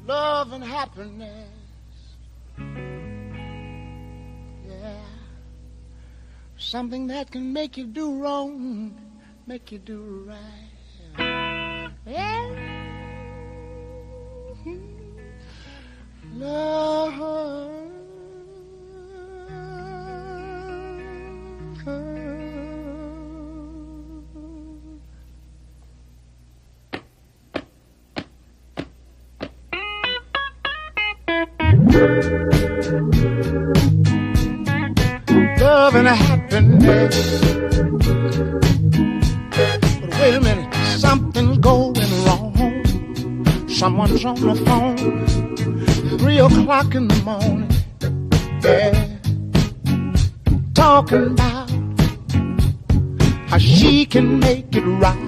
Love and happiness. Yeah. Something that can make you do wrong, make you do right. Yeah. Love. Love and happiness. But wait a minute, something's going wrong. Someone's on the phone, 3 o'clock in the morning. Yeah, talking about how she can make it right.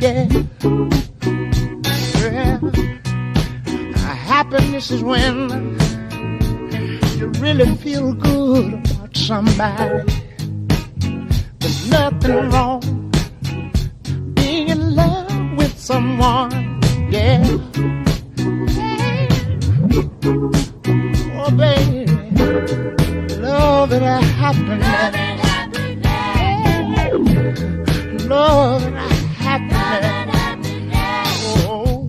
Yeah, yeah. Happiness is when you really feel good about somebody. There's nothing wrong being in love with someone. Yeah. Oh, baby, love and happiness. Love and happiness. Oh.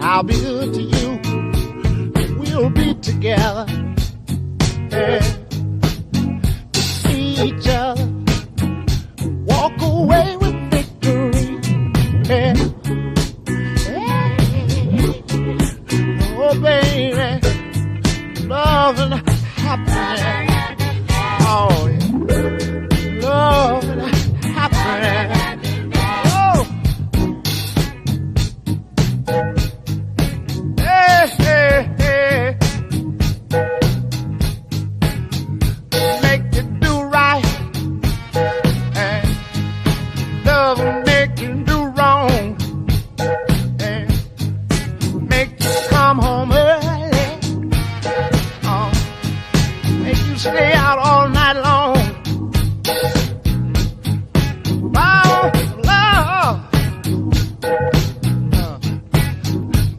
I'll be good to you. We'll be together. Yeah. To see each other. Walk away with victory. Yeah. Yeah. Oh, baby. Love and happiness. Oh, yeah. Love and happiness. Stay out all night long. Oh, love.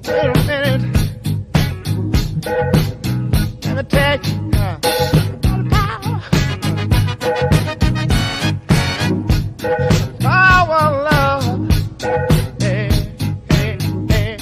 Wait a minute. Let me tell you. Power, love. Hey, hey, hey.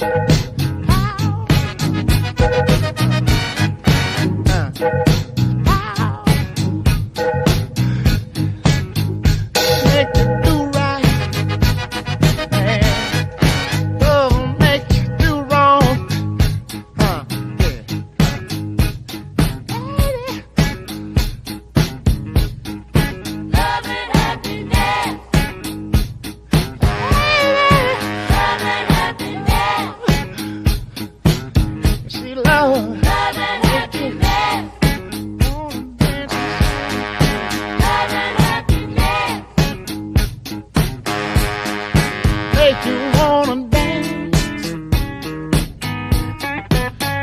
Make you wanna dance.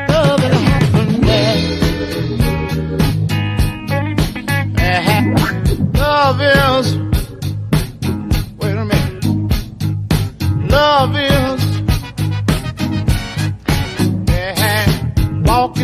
Love and happiness. Love is. Wait a minute. Love is. Walking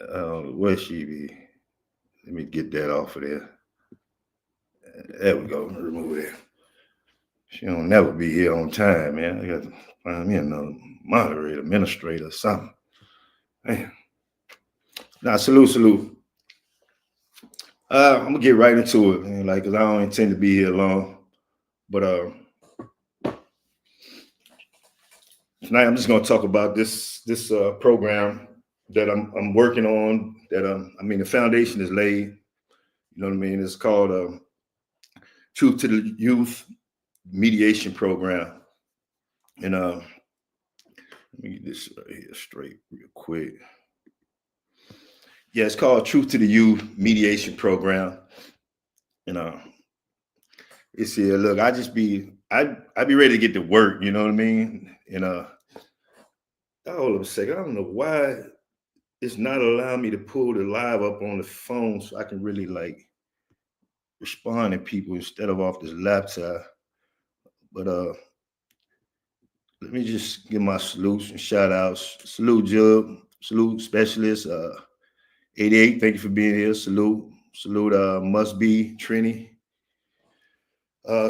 Where she be? Let me get that off of there. There we go. Remove that. She don't never be here on time, man. I got to find me another moderator, administrator, something. Man. Now, salute. I'm gonna get right into it, man. Like, cause I don't intend to be here long. But tonight I'm just gonna talk about this program that I'm working on. That I mean, the foundation is laid. You know what I mean? It's called Truth to the Youth Mediation Program. And let me get this right here straight real quick. Yeah, it's called Truth to the Youth Mediation Program. And it's here. Look, I be ready to get to work. You know what I mean? And hold on a second. I don't know why it's not allowing me to pull the live up on the phone so I can really like respond to people instead of off this laptop. But let me just give my salutes and shout outs. Salute Jub, salute specialist, 88. Thank you for being here. Salute Must Be Trini.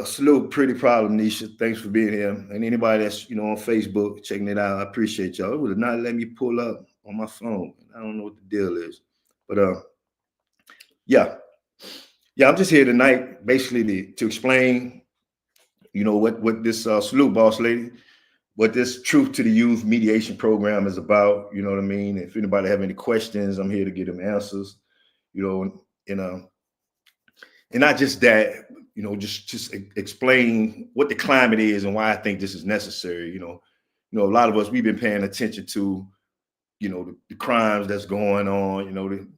Salute Pretty Problem Nisha. Thanks for being here. And anybody that's on Facebook checking it out, I appreciate y'all. It would have not let me pull up on my phone. I don't know what the deal is. But yeah. I'm just here tonight basically to explain, what this salute boss lady, what this Truth to the Youth Mediation Program is about. You know what I mean? If anybody have any questions, I'm here to get them answers. And not just that, just explain what the climate is and why I think this is necessary. A lot of us, we've been paying attention to, the crimes that's going on,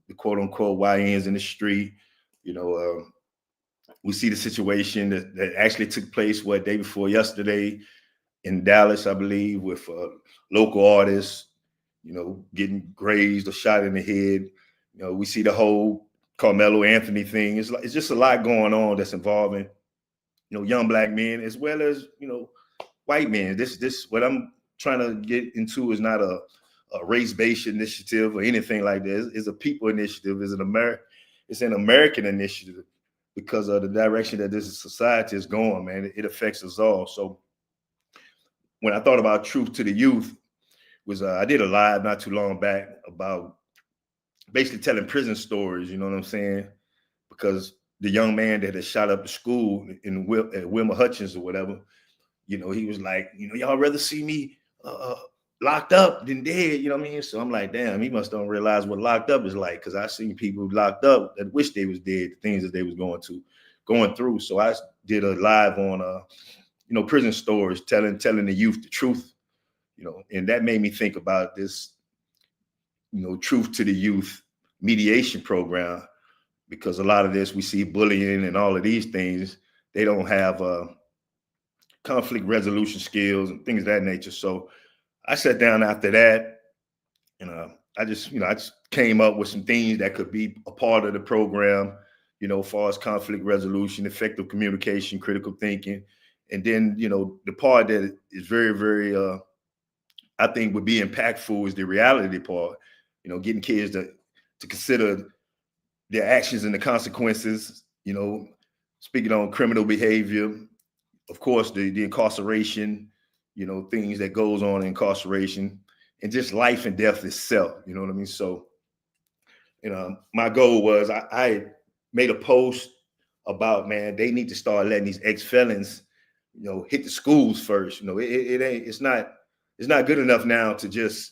the quote unquote YNs in the street. We see the situation that actually took place, day before yesterday in Dallas, I believe, with local artists, getting grazed or shot in the head. We see the whole Carmelo Anthony thing. It's just a lot going on that's involving, young black men as well as, white men. This what I'm trying to get into is not a race-based initiative or anything like that. It's a people initiative. It's an American initiative because of the direction that this society is going, man. It affects us all. So when I thought about Truth to the Youth, was I did a live not too long back about basically telling prison stories, you know what I'm saying? Because the young man that had shot up the school in Wilma Hutchins or whatever, he was like, y'all rather see me locked up than dead, you know what I mean? So I'm like, damn, he must don't realize what locked up is like, because I seen people locked up that wish they was dead, the things that they was going through. So I did a live on prison stories, telling the youth the truth, and that made me think about this, Truth to the Youth Mediation Program, because a lot of this, we see bullying and all of these things, they don't have conflict resolution skills and things of that nature. So I sat down after that, and I just came up with some things that could be a part of the program, as far as conflict resolution, effective communication, critical thinking. And then, the part that is very, very, I think would be impactful is the reality part, getting kids to consider their actions and the consequences, speaking on criminal behavior, of course, the incarceration, things that goes on in incarceration, and just life and death itself, you know what I mean? So, my goal was I made a post about, man, they need to start letting these ex-felons, hit the schools first. It's not good enough now to just,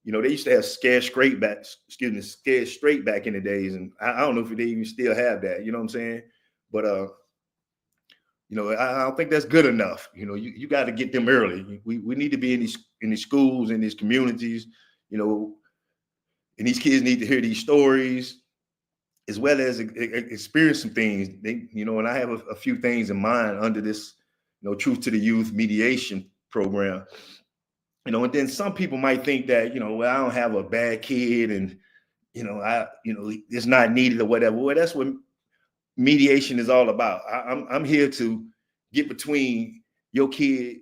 they used to have scared straight back in the days. And I don't know if they even still have that, you know what I'm saying? But, I don't think that's good enough. You got to get them early. We need to be in these schools, in these communities, and these kids need to hear these stories as well as experience some things. And I have a few things in mind under this, Truth to the Youth Mediation Program. And then some people might think that, well, I don't have a bad kid and, it's not needed or whatever. Well, that's what mediation is all about. I'm here to get between your kid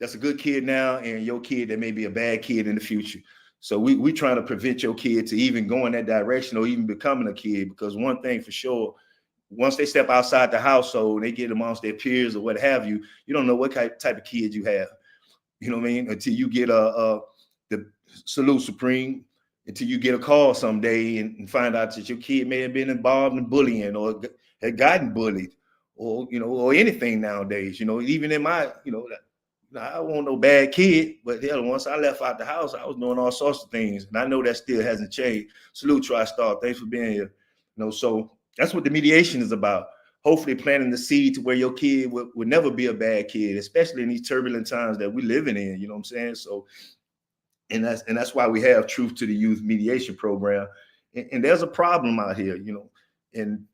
that's a good kid now and your kid that may be a bad kid in the future. So we trying to prevent your kid to even go in that direction or even becoming a kid, because one thing for sure, once they step outside the household, they get amongst their peers or what have you, you don't know what type of kid you have. You know what I mean? Until you get the salute supreme, until you get a call someday and find out that your kid may have been involved in bullying or had gotten bullied, or or anything nowadays. Even in my, I don't want no bad kid, but hell, once I left out the house, I was doing all sorts of things, and I know that still hasn't changed. Salute, TriStar. Thanks for being here. So that's what the mediation is about. Hopefully planting the seed to where your kid would never be a bad kid, especially in these turbulent times that we're living in. You know what I'm saying? So, and that's why we have Truth to the Youth mediation program. And there's a problem out here, and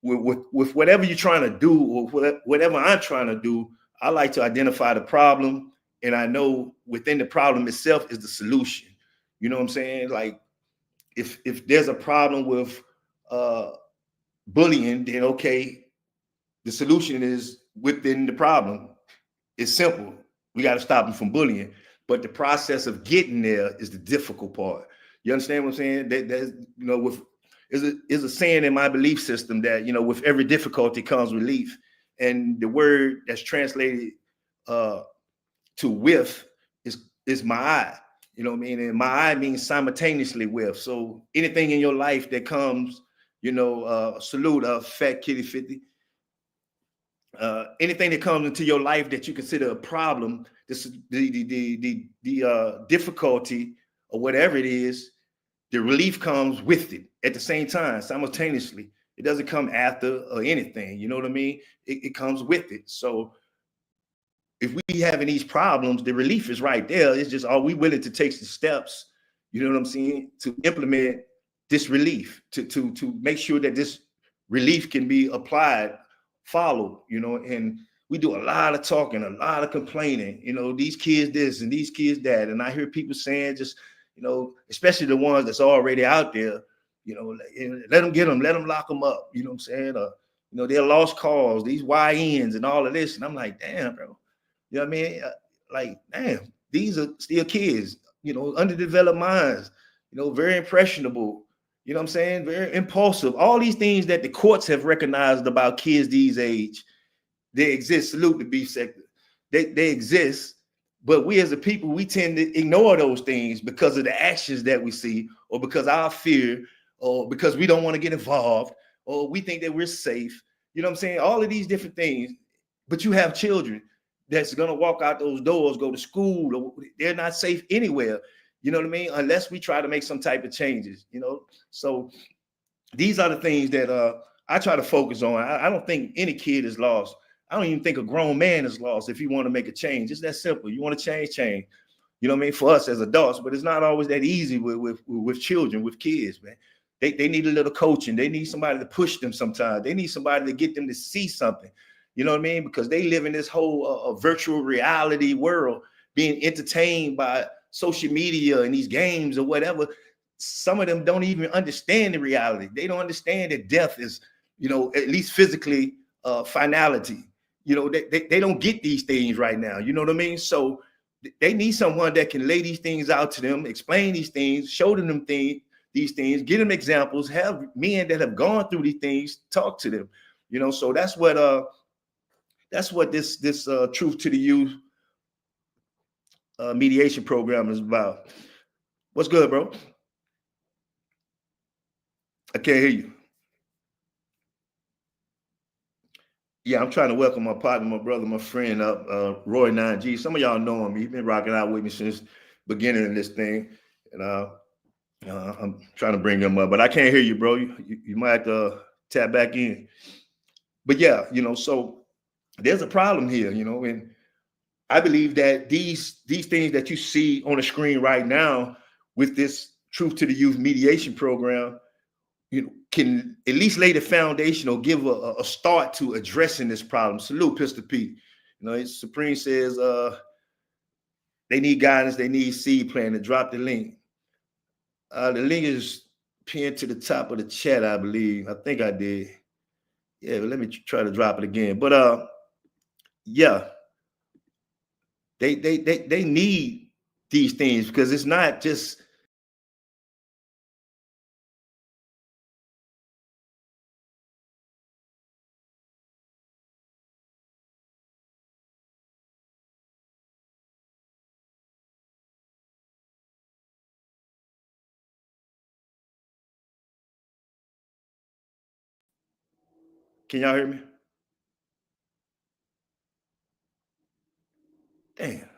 with whatever you're trying to do or whatever I'm trying to do, I like to identify the problem, and I know within the problem itself is the solution. You know what I'm saying? Like if there's a problem with bullying, then okay, the solution is within the problem. It's simple. We got to stop them from bullying. But the process of getting there is the difficult part. You understand what I'm saying? There's, is a saying in my belief system that, with every difficulty comes relief. And the word that's translated to with is my eye. You know what I mean? And my eye means simultaneously with. So anything in your life that comes, salute Fat Kitty 50. Anything that comes into your life that you consider a problem, the difficulty or whatever it is, the relief comes with it at the same time, simultaneously. It doesn't come after or anything. You know what I mean? It comes with it. So if we having these problems, the relief is right there. It's just, are we willing to take the steps, you know what I'm saying, to implement this relief, to make sure that this relief can be applied, followed, and we do a lot of talking, a lot of complaining, these kids this and these kids that. And I hear people saying just, especially the ones that's already out there, let them get them, let them lock them up, you know what I'm saying? They're lost cause, these YNs and all of this. And I'm like, damn, bro, you know what I mean? Like, damn, these are still kids, underdeveloped minds, very impressionable, you know what I'm saying? Very impulsive. All these things that the courts have recognized about kids these age, they exist. Salute the beef sector. They exist, but we as a people, we tend to ignore those things because of the actions that we see, or because our fear, or because we don't want to get involved, or we think that we're safe. You know what I'm saying? All of these different things. But you have children that's going to walk out those doors, go to school, or they're not safe anywhere. You know what I mean? Unless we try to make some type of changes, So these are the things that I try to focus on. I don't think any kid is lost. I don't even think a grown man is lost if you want to make a change. It's that simple. You want to change. You know what I mean? For us as adults, but it's not always that easy with children, with kids, man. They need a little coaching. They need somebody to push them sometimes. They need somebody to get them to see something. You know what I mean? Because they live in this whole virtual reality world, being entertained by social media and these games or whatever. Some of them don't even understand the reality. They don't understand that death is, at least physically, finality. They don't get these things right now. You know what I mean? So they need someone that can lay these things out to them, explain these things, show them these things, give them examples, have men that have gone through these things, talk to them. So that's what this Truth to the Youth mediation program is about. What's good, bro? I can't hear you. Yeah, I'm trying to welcome my partner, my brother, my friend up, Roy 9G. Some of y'all know him. He's been rocking out with me since beginning of this thing. And I'm trying to bring him up, but I can't hear you, bro. You might have to tap back in. But yeah, so there's a problem here, and I believe that these things that you see on the screen right now with this Truth to the Youth mediation program, can at least lay the foundation or give a start to addressing this problem. Salute, Pistol Pete. Supreme says they need guidance, they need seed plan. To drop the link. The link is pinned to the top of the chat, I believe. I think I did. Yeah, but let me try to drop it again. But yeah, they need these things, because it's not just Can y'all hear me? Damn.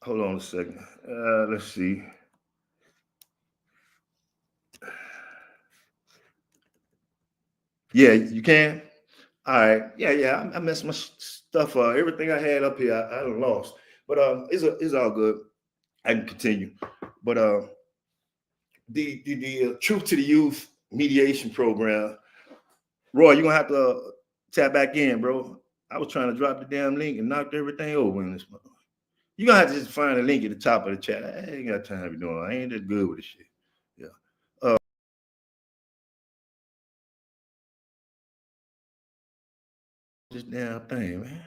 Hold on a second. Let's see. Yeah, you can. All right. Yeah. I messed my stuff up. Everything I had up here, I lost. But it's all good. I can continue. But the Truth to the Youth mediation program, Roy, you're gonna have to tap back in, bro. I was trying to drop the damn link and knocked everything over in this month. You're gonna have to just find a link at the top of the chat. I ain't got time to be doing it. I ain't that good with this shit. Yeah. This damn thing, man.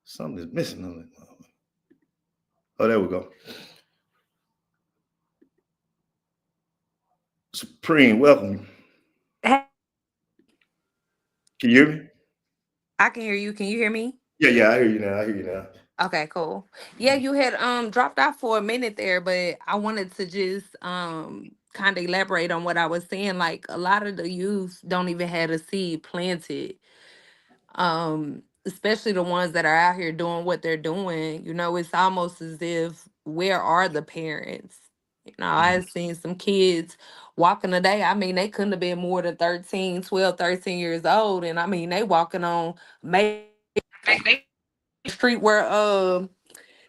Something is missing on it. Oh, there we go. Supreme, welcome. Hey, Can you hear me? I can hear you. Can you hear me? Yeah, I hear you now. I hear you now. Okay, cool. Yeah, you had dropped off for a minute there, but I wanted to just kind of elaborate on what I was saying. Like a lot of the youth don't even have a seed planted. Especially the ones that are out here doing what they're doing. It's almost as if where are the parents? Mhm. I've seen some kids walking today. I mean, they couldn't have been more than 13, 12, 13 years old. And I mean, they walking on maybe street where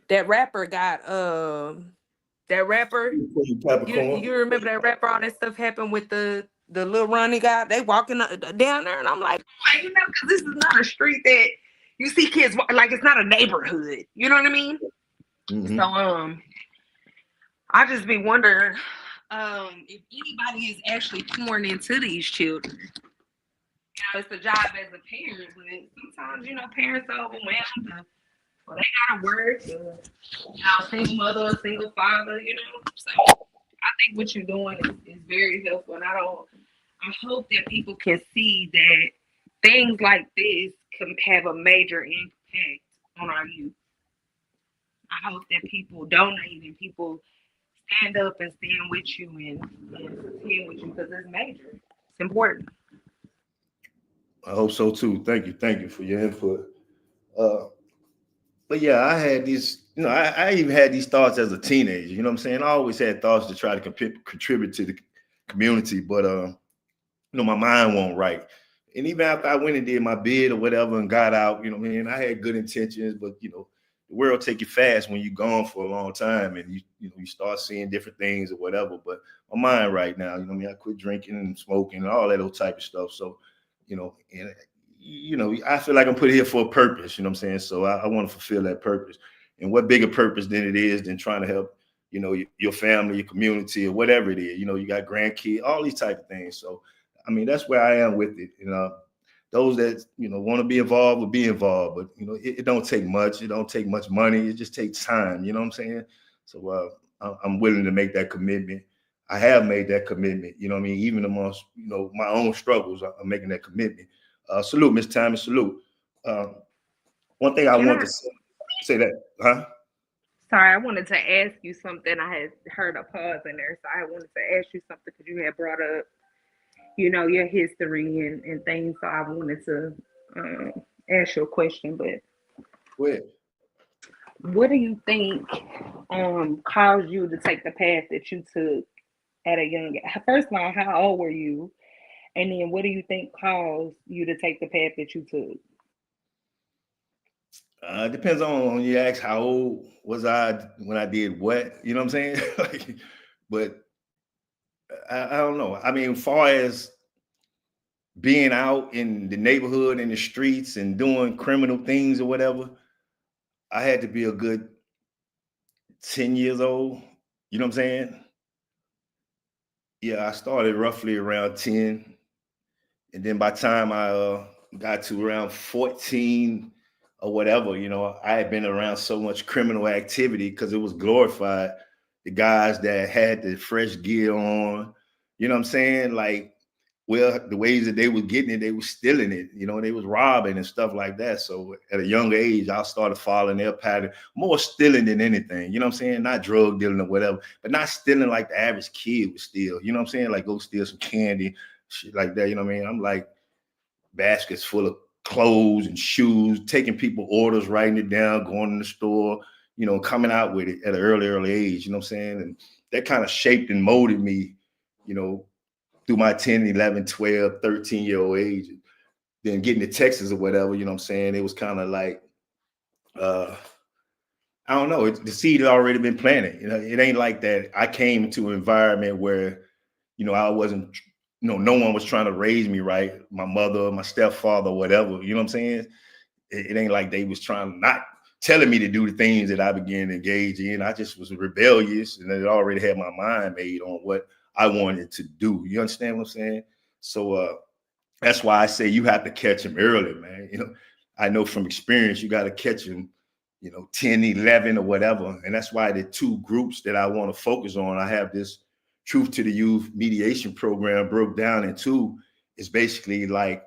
that rapper got that rapper. You Capricorn. remember that rapper? All that stuff happened with the little Ronnie guy. They walking down there, and I'm like, because this is not a street that you see kids like. It's not a neighborhood. You know what I mean? So Mm-hmm. I just be wondering if anybody is actually pouring into these children. It's a job as a parent, but sometimes parents are overwhelmed. Well, they gotta work. Single mother or single father. So I think what you're doing is very helpful, and I hope that people can see that things like this can have a major impact on our youth. I hope that people donate and people stand up and stand with you and stand with you because it's major. It's important. I hope so too. Thank you for your input. Uh, but yeah, I had these, I even had these thoughts as a teenager. You know what I'm saying? I always had thoughts to try to contribute to the community, but my mind won't right. And even after I went and did my bid or whatever and got out, I had good intentions, but the world take you fast when you're gone for a long time and you start seeing different things or whatever. But my mind right now, I quit drinking and smoking and all that old type of stuff. So, and I feel like I'm put here for a purpose, you know what I'm saying? So I want to fulfill that purpose. And what bigger purpose than it is than trying to help, your family, your community, or whatever it is. You got grandkids, all these type of things. So I mean, that's where I am with it. Those that want to be involved will be involved, but it don't take much. It don't take much money. It just takes time. You know what I'm saying? So I'm willing to make that commitment. I have made that commitment. You know what I mean? Even amongst my own struggles, I'm making that commitment. Salute, Miss Tammy. Salute. Uh, One thing I Can want I? to say that, huh? Sorry, I wanted to ask you something. I had heard a pause in there, so I wanted to ask you something because you had brought up, your history and things. So I wanted to um, ask you a question. But Go ahead. what do you think caused you to take the path that you took at a young age? First of all, how old were you? And then what do you think caused you to take the path that you took? Depends on you ask how old was I when I did what. You know what I'm saying? But I don't know. I mean, as far as being out in the neighborhood, in the streets, and doing criminal things or whatever, I had to be a good 10 years old. You know what I'm saying? Yeah, I started roughly around 10. And then by the time I got to around 14 or whatever, I had been around so much criminal activity because it was glorified. The guys that had the fresh gear on, you know what I'm saying? Like, well, the ways that they were getting it, they were stealing it. You know, they was robbing and stuff like that. So at a younger age, I started following their pattern, more stealing than anything. You know what I'm saying? Not drug dealing or whatever, but not stealing like the average kid would steal. You know what I'm saying? Like go steal some candy, shit like that. You know what I mean? I'm like baskets full of clothes and shoes, taking people orders, writing it down, going in the store, you know, coming out with it at an early age. You know what I'm saying? And that kind of shaped and molded me, you know, through my 10, 11, 12, 13-year-old age. Then getting to Texas or whatever, you know what I'm saying? It was kind of like, I don't know, the seed had already been planted. You know, it ain't like that. I came into an environment where, you know, I wasn't, you know, no one was trying to raise me right. My mother, my stepfather, whatever, you know what I'm saying? It ain't like they was trying not telling me to do the things that I began to engage in. I just was rebellious and it already had my mind made on what I wanted to do. You understand what I'm saying? So that's why I say you have to catch them early, man. You know, I know from experience, you got to catch them, you know, 10, 11 or whatever. And that's why the two groups that I want to focus on, I have this Truth to the Youth mediation program broke down in two. It's basically like,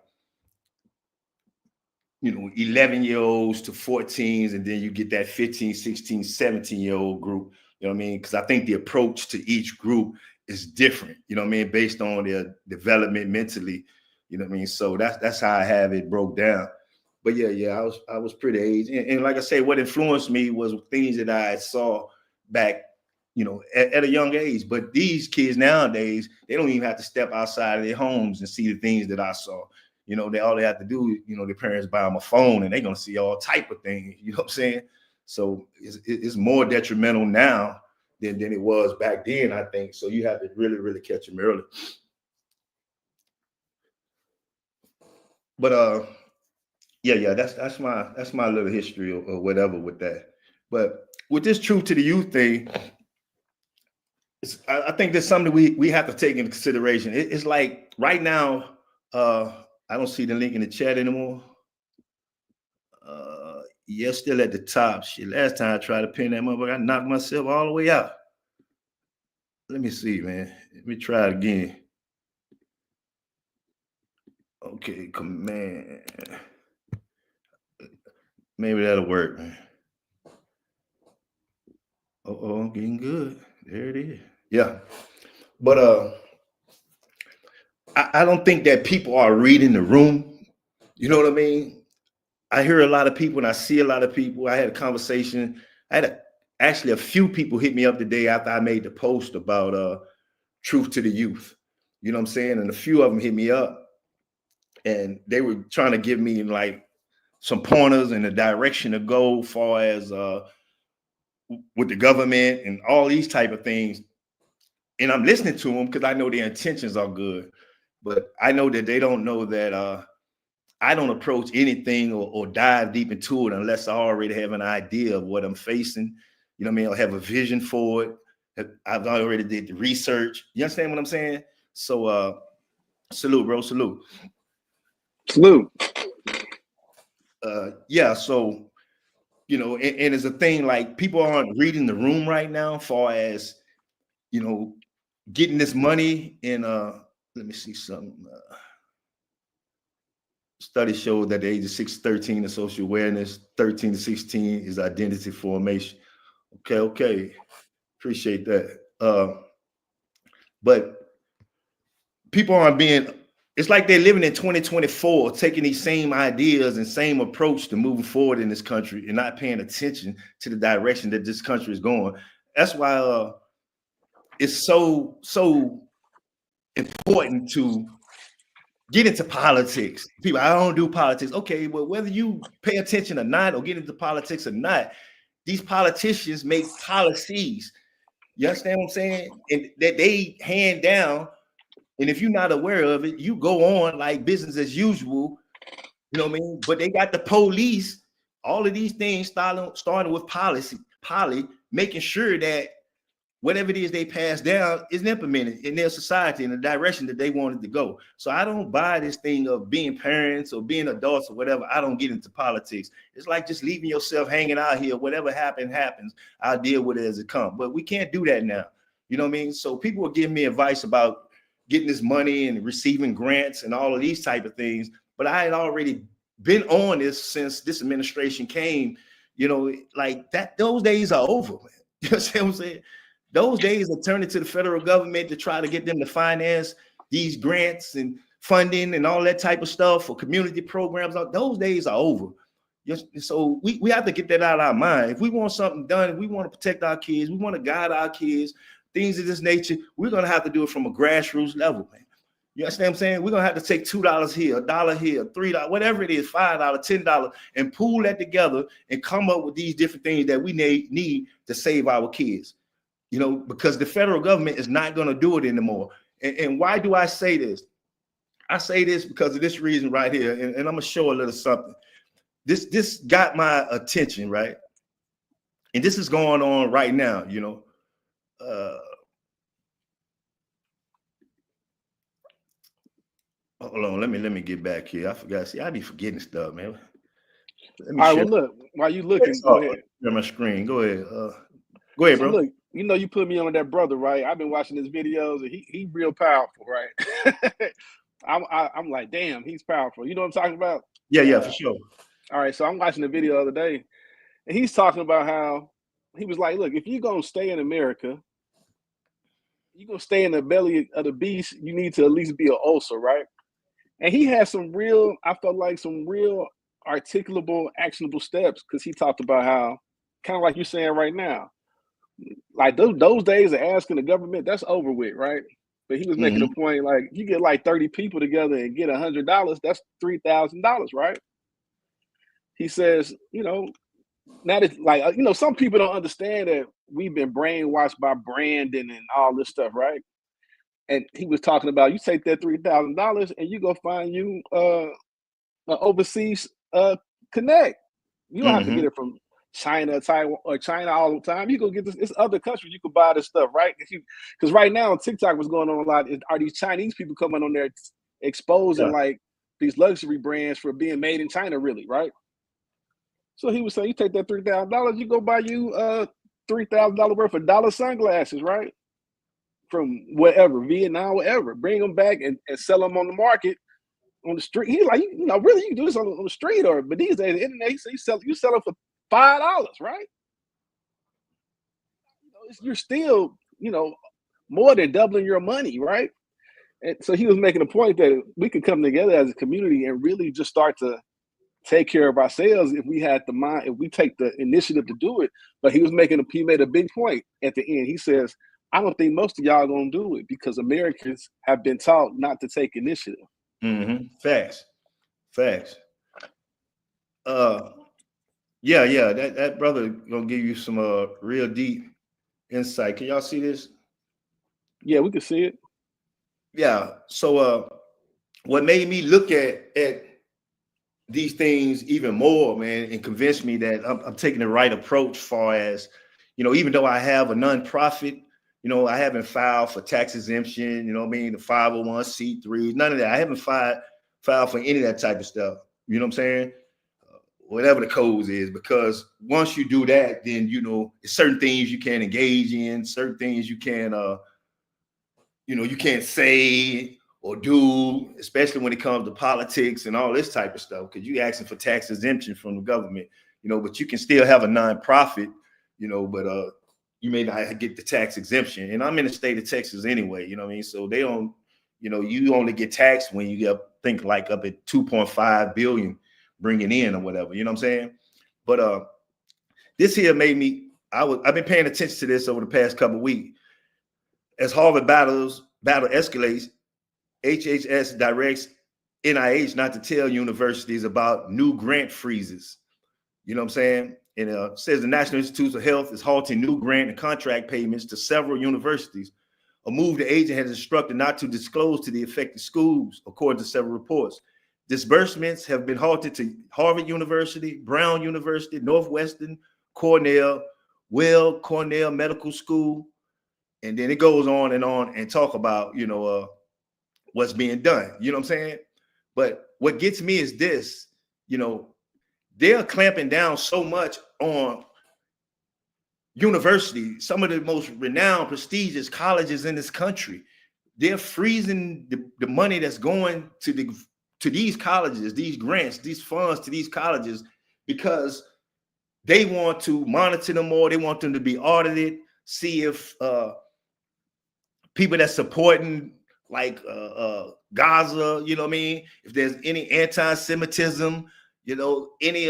you know, 11-year-olds to 14s, and then you get that 15, 16, 17-year-old group. You know what I mean? Because I think the approach to each group is different, you know what I mean, based on their development mentally, you know what I mean? So that's how I have it broke down. But yeah, I was pretty aged. And like I say, what influenced me was things that I saw back, you know, at a young age. But these kids nowadays, they don't even have to step outside of their homes and see the things that I saw. You know, all they have to do, you know, their parents buy them a phone and they're going to see all type of things, you know what I'm saying? So it's more detrimental now than it was back then, I think. So you have to really, really catch them early. But yeah, that's my little history or whatever with that. But with this Truth to the Youth thing, I think there's something we have to take into consideration. It's like right now, I don't see the link in the chat anymore. Yeah, still at the top. Shit, last time I tried to pin that motherfucker, I knocked myself all the way out. Let me see, man. Let me try it again. Okay, command. Maybe that'll work, man. Oh, I'm getting good. There it is. Yeah. But I don't think that people are reading the room. You know what I mean? I hear a lot of people and I see a lot of people. I had a conversation. Actually a few people hit me up today after I made the post about Truth to the Youth. You know what I'm saying? And a few of them hit me up and they were trying to give me like some pointers in the direction to go far as with the government and all these type of things. And I'm listening to them because I know their intentions are good. But I know that they don't know that I don't approach anything or dive deep into it unless I already have an idea of what I'm facing. You know what I mean? I have a vision for it. I've already did the research. You understand what I'm saying? So salute, bro. Salute. Yeah, so you know, and it's a thing like people aren't reading the room right now, far as you know, getting this money in let me see something. Studies show that the age of 6 to 13 is social awareness, 13 to 16 is identity formation. Okay. Appreciate that. But people aren't being, it's like they're living in 2024, taking these same ideas and same approach to moving forward in this country and not paying attention to the direction that this country is going. That's why it's so important to get into politics. People, I don't do politics. Okay, but whether you pay attention or not, or get into politics or not, these politicians make policies. You understand what I'm saying? And that they hand down. And if you're not aware of it, you go on like business as usual. You know what I mean? But they got the police, all of these things starting with policy, making sure that whatever it is they pass down is implemented in their society in the direction that they wanted to go. So I don't buy this thing of being parents or being adults or whatever. I don't get into politics. It's like just leaving yourself hanging out here. Whatever happens. I'll deal with it as it comes. But we can't do that now. You know what I mean? So people will give me advice about getting this money and receiving grants and all of these type of things. But I had already been on this since this administration came, like that. Those days are over, man. You know what I'm saying? Those days are turning to the federal government to try to get them to finance these grants and funding and all that type of stuff for community programs. Those days are over. So we have to get that out of our mind. If we want something done, if we want to protect our kids, we want to guide our kids, things of this nature, we're going to have to do it from a grassroots level, man. You understand what I'm saying? We're going to have to take $2 here, $1 here, $3, whatever it is, $5, $10, and pool that together and come up with these different things that we need to save our kids, because the federal government is not going to do it anymore. And why do I say this? I say this because of this reason right here, and I'm going to show a little something. This got my attention, right? And this is going on right now, hold on, let me get back here. I forgot. See, I be forgetting stuff, man. All right, well, look, while you looking, go ahead. On my screen. Go ahead. Go ahead, bro. Look, you put me on that brother, right? I've been watching his videos, and he real powerful, right? I'm like, damn, he's powerful. You know what I'm talking about? Yeah, for sure. All right, so I'm watching the video the other day, and he's talking about how he was like, look, if you're gonna stay in America, you're gonna stay in the belly of the beast, you need to at least be an ulcer, right? And he had I felt like some real articulable, actionable steps, because he talked about how, kind of like you're saying right now, like those days of asking the government, that's over with, right? But he was making a point, like, you get like 30 people together and get $100, that's $3,000, right? He says, now that, like, some people don't understand that we've been brainwashed by branding and all this stuff, right? And he was talking about, you take that $3,000 and you go find you an overseas connect. You don't have to get it from China, Taiwan, or China all the time. You go get this. It's other countries you can buy this stuff, right? Because right now on TikTok, what's going on a lot are these Chinese people coming on there exposing like these luxury brands for being made in China, really, right? So he was saying, you take that $3,000, you go buy you $3,000 worth of dollar sunglasses, right? From wherever, Vietnam, wherever, bring them back and sell them on the market, on the street. He's like, really, you can do this on the street, but these days, the internet, you sell them for $5, right? You're still, more than doubling your money, right? And so he was making a point that we could come together as a community and really just start to take care of ourselves if we had the mind, if we take the initiative to do it. But he made a big point at the end. He says, I don't think most of y'all gonna do it because Americans have been taught not to take initiative. Facts. Yeah. That brother gonna give you some real deep insight. Can y'all see this? Yeah, we can see it. Yeah. So what made me look at these things even more, man, and convinced me that I'm taking the right approach, far as, even though I have a nonprofit. I haven't filed for tax exemption, the 501c3, none of that. I haven't filed for any of that type of stuff. You know what I'm saying? Whatever the codes is, because once you do that, then, certain things you can't engage in, certain things you can't, you can't say or do, especially when it comes to politics and all this type of stuff, because you're asking for tax exemption from the government, but you can still have a nonprofit, but you may not get the tax exemption. And I'm in the state of Texas anyway, So they don't, you only get taxed when you get, think like up at 2.5 billion bringing in or whatever, you know what I'm saying? But this here made me, I've been paying attention to this over the past couple of weeks. As Harvard battle escalates, HHS directs NIH not to tell universities about new grant freezes. You know what I'm saying? And says the National Institutes of Health is halting new grant and contract payments to several universities, a move the agent has instructed not to disclose to the affected schools, according to several reports. Disbursements have been halted to Harvard University, Brown University, Northwestern, Cornell Medical School. And then it goes on and talk about, what's being done. You know what I'm saying? But what gets me is this, they're clamping down so much on universities, some of the most renowned, prestigious colleges in this country. they're freezing the money that's going to these colleges, these grants, these funds to these colleges, because they want to monitor them more. They want them to be audited, see if people that's supporting like Gaza, you know what I mean? If there's any anti-Semitism, you know, any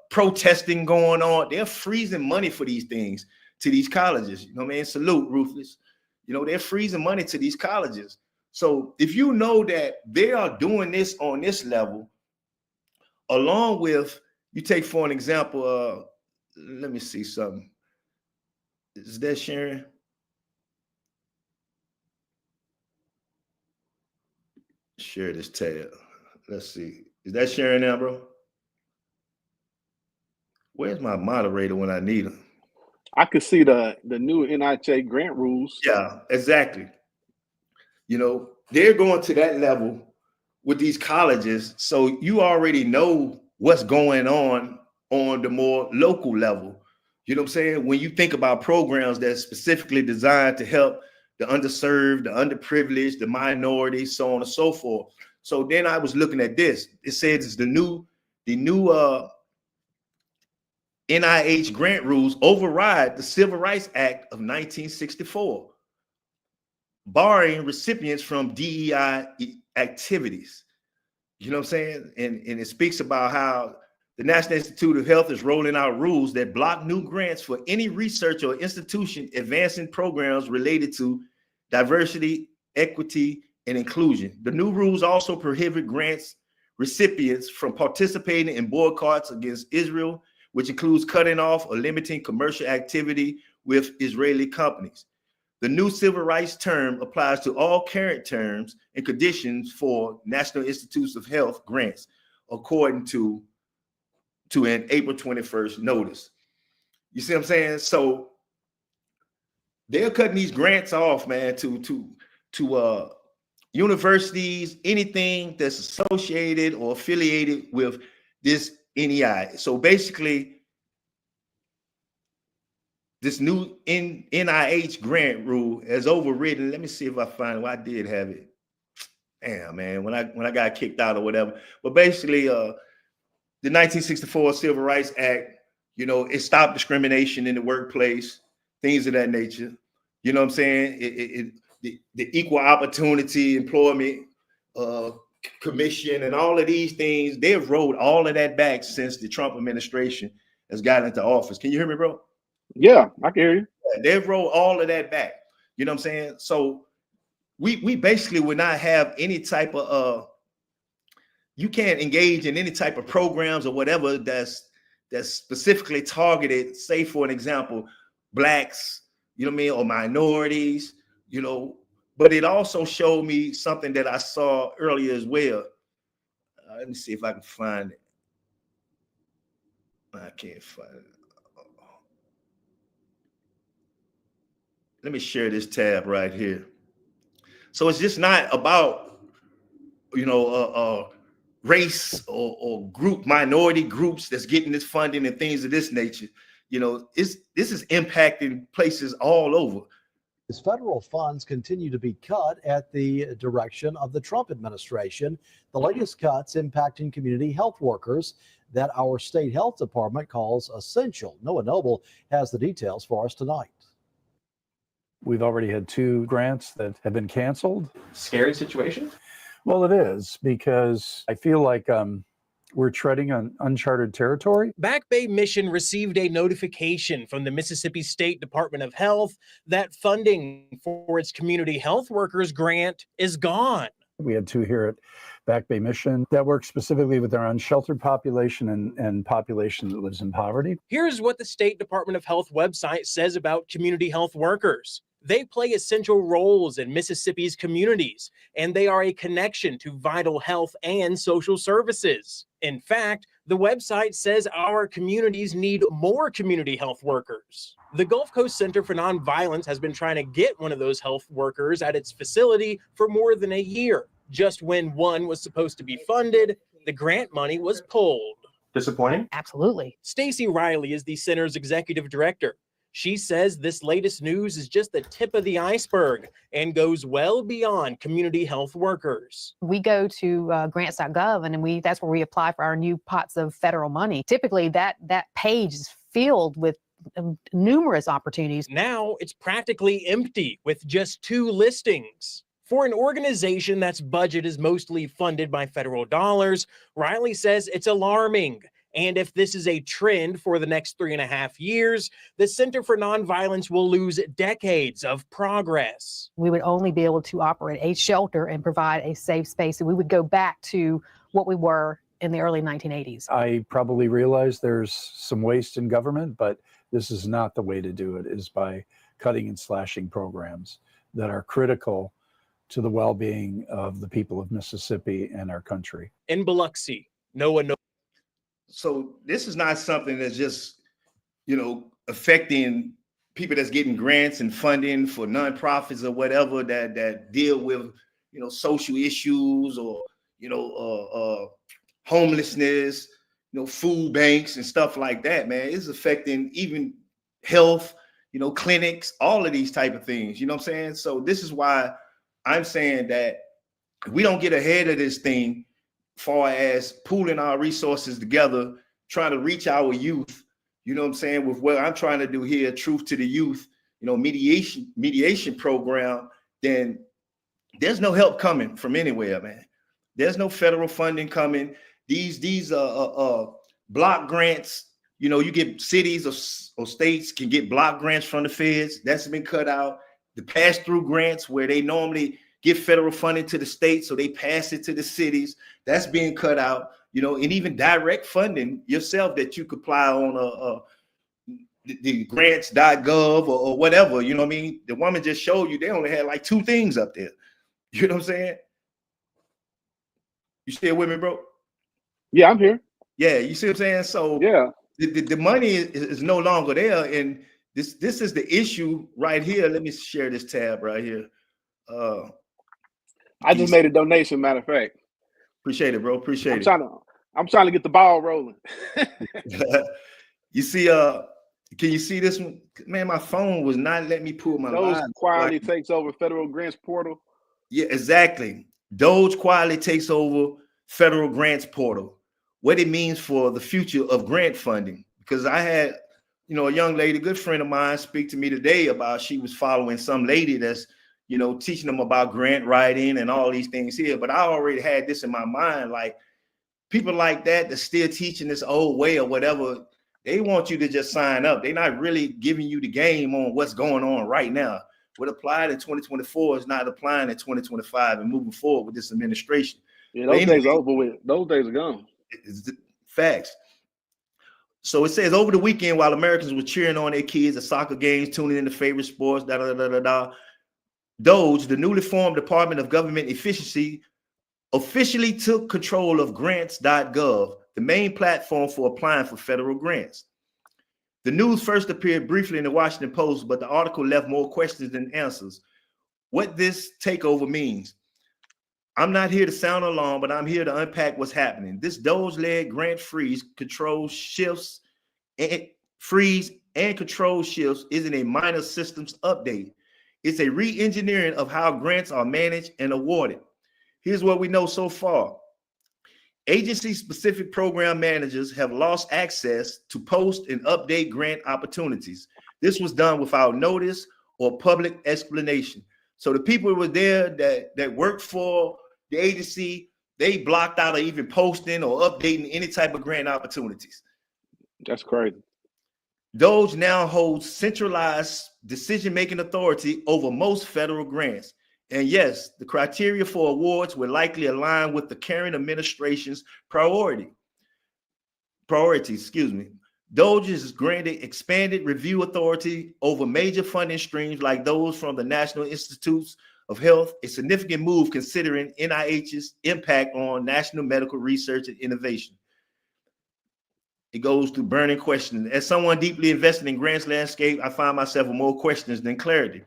protesting going on, they're freezing money for these things to these colleges. You know what I mean? Salute, Ruthless. You know, they're freezing money to these colleges. So if you know that they are doing this on this level, along with, you take for an example, let me see something. Is that sharing? Share this tab. Let's see. Is that sharing now, bro? Where's my moderator when I need him? I could see the new NIH grant rules. Yeah, exactly. You know, they're going to that level with these colleges. So you already know what's going on the more local level. You know what I'm saying? When you think about programs that's specifically designed to help the underserved, the underprivileged, the minorities, so on and so forth. So then I was looking at this. It says it's the new NIH grant rules override the Civil Rights Act of 1964, barring recipients from DEI activities. You know what I'm saying? And it speaks about how the National Institute of Health is rolling out rules that block new grants for any research or institution advancing programs related to diversity, equity, and inclusion. The new rules also prohibit grants recipients from participating in boycotts against Israel, which includes cutting off or limiting commercial activity with Israeli companies. The new civil rights term applies to all current terms and conditions for National Institutes of Health grants, according to an April 21st notice. You see what I'm saying? So they're cutting these grants off, man, to universities, anything that's associated or affiliated with this NEI. So basically, this new NIH grant rule has overridden. Let me see if I find it. Well, I did have it. Damn, man, when I got kicked out or whatever. But basically, the 1964 Civil Rights Act, you know, it stopped discrimination in the workplace, things of that nature. You know what I'm saying? The Equal Opportunity Employment Commission and all of these things, they've rolled all of that back since the Trump administration has gotten into office. Can you hear me, bro? Yeah, I can hear you. They've rolled all of that back. You know what I'm saying? So we basically would not have any type of you can't engage in any type of programs or whatever that's specifically targeted, say for an example, blacks, you know what I mean, or minorities, you know. But it also showed me something that I saw earlier as well. Let me see if I can find it. I can't find it. Let me share this tab right here. So it's just not about, you know, race or group, minority groups that's getting this funding and things of this nature. You know, this is impacting places all over. As federal funds continue to be cut at the direction of the Trump administration, the latest cuts impacting community health workers that our state health department calls essential. Noah Noble has the details for us tonight. We've already had 2 grants that have been canceled. Scary situation? Well, it is, because I feel like we're treading on uncharted territory. Back Bay Mission received a notification from the Mississippi State Department of Health that funding for its community health workers grant is gone. We had 2 here at Back Bay Mission that work specifically with our unsheltered population and population that lives in poverty. Here's what the State Department of Health website says about community health workers. They play essential roles in Mississippi's communities, and they are a connection to vital health and social services. In fact, the website says our communities need more community health workers. The Gulf Coast Center for Nonviolence has been trying to get one of those health workers at its facility for more than a year. Just when one was supposed to be funded, the grant money was pulled. Disappointing? Absolutely. Stacy Riley is the center's executive director. She says this latest news is just the tip of the iceberg and goes well beyond community health workers. We go to grants.gov and that's where we apply for our new pots of federal money. Typically that page is filled with numerous opportunities. Now it's practically empty with just 2 listings. For an organization that's budget is mostly funded by federal dollars, Riley says it's alarming. And if this is a trend for the next 3.5 years, the Center for Nonviolence will lose decades of progress. We would only be able to operate a shelter and provide a safe space. And we would go back to what we were in the early 1980s. I probably realize there's some waste in government, but this is not the way to do it, is by cutting and slashing programs that are critical to the well-being of the people of Mississippi and our country. In Biloxi, no one knows. So this is not something that's just, affecting people that's getting grants and funding for nonprofits or whatever that deal with, social issues or, homelessness, food banks and stuff like that, man. It's affecting even health, clinics, all of these type of things. You know what I'm saying? So this is why I'm saying that we don't get ahead of this thing far as pooling our resources together, trying to reach our youth, you know what I'm saying, with what I'm trying to do here, Truth to the Youth, mediation program, then there's no help coming from anywhere, man. There's no federal funding coming. These block grants, you get cities or states can get block grants from the feds. That's been cut out. The pass-through grants where they normally give federal funding to the states, so they pass it to the cities. That's being cut out, and even direct funding yourself that you could apply on the grants.gov or whatever. You know what I mean? The woman just showed you they only had like 2 things up there. You know what I'm saying? You still with me, bro? Yeah, I'm here. Yeah, you see what I'm saying? So yeah, the money is no longer there, and this is the issue right here. Let me share this tab right here. I just made a donation, matter of fact. Appreciate it, bro. Appreciate it. I'm trying to get the ball rolling. You see, can you see this one? Man, my phone was not letting me pull my Doge line. quietly takes over federal grants portal. Yeah, exactly. Doge quietly takes over federal grants portal. What it means for the future of grant funding. Because I had, a young lady, a good friend of mine, speak to me today about she was following some lady that's, teaching them about grant writing and all these things here. But I already had this in my mind, like people like that that's still teaching this old way or whatever, they want you to just sign up. They're not really giving you the game on what's going on right now. What applied in 2024 is not applying in 2025 and moving forward with this administration. Yeah, those days are over with. Those days are gone. It's the facts. So it says over the weekend, while Americans were cheering on their kids at soccer games, tuning into favorite sports, Doge, the newly formed Department of Government Efficiency, officially took control of grants.gov, the main platform for applying for federal grants. The news first appeared briefly in the Washington Post, but the article left more questions than answers. What this takeover means. I'm not here to sound alarm, but I'm here to unpack what's happening. This Doge-led grant freeze and control shifts isn't a minor systems update. It's a re-engineering of how grants are managed and awarded. Here's what we know so far. Agency-specific program managers have lost access to post and update grant opportunities. This was done without notice or public explanation. So the people who were there that worked for the agency, they blocked out of even posting or updating any type of grant opportunities. That's crazy. Doge now holds centralized decision-making authority over most federal grants. And yes, the criteria for awards will likely align with the current administration's priorities. Doge is granted expanded review authority over major funding streams like those from the National Institutes of Health, a significant move considering NIH's impact on national medical research and innovation. It goes to burning questions. As someone deeply invested in grants landscape, I find myself with more questions than clarity.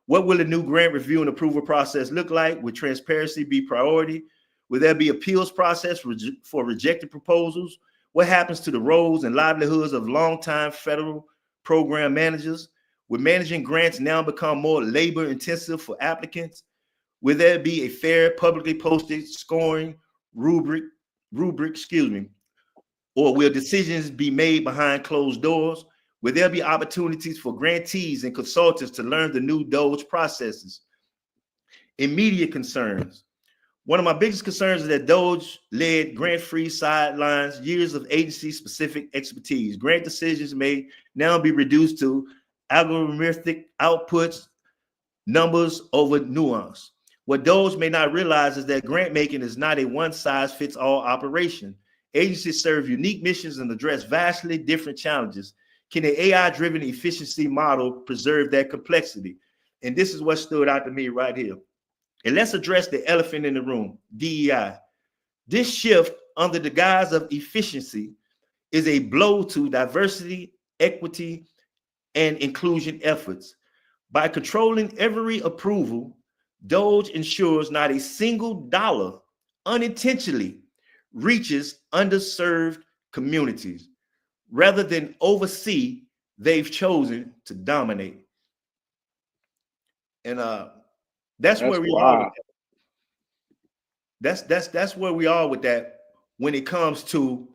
What will the new grant review and approval process look like? Will transparency be priority? Will there be appeals process for rejected proposals? What happens to the roles and livelihoods of longtime federal program managers? Will managing grants now become more labor intensive for applicants? Will there be a fair, publicly posted scoring rubric, or will decisions be made behind closed doors? Will there be opportunities for grantees and consultants to learn the new DOGE processes? Immediate concerns. One of my biggest concerns is that DOGE-led grant-free sidelines years of agency-specific expertise. Grant decisions may now be reduced to algorithmic outputs, numbers over nuance. What DOGE may not realize is that grant making is not a one-size-fits-all operation. Agencies serve unique missions and address vastly different challenges. Can an AI-driven efficiency model preserve that complexity? And this is what stood out to me right here. And let's address the elephant in the room, DEI. This shift under the guise of efficiency is a blow to diversity, equity, and inclusion efforts. By controlling every approval, DOGE ensures not a single dollar unintentionally reaches underserved communities. Rather than oversee, they've chosen to dominate. And that's where we are. That's where we are with that when it comes to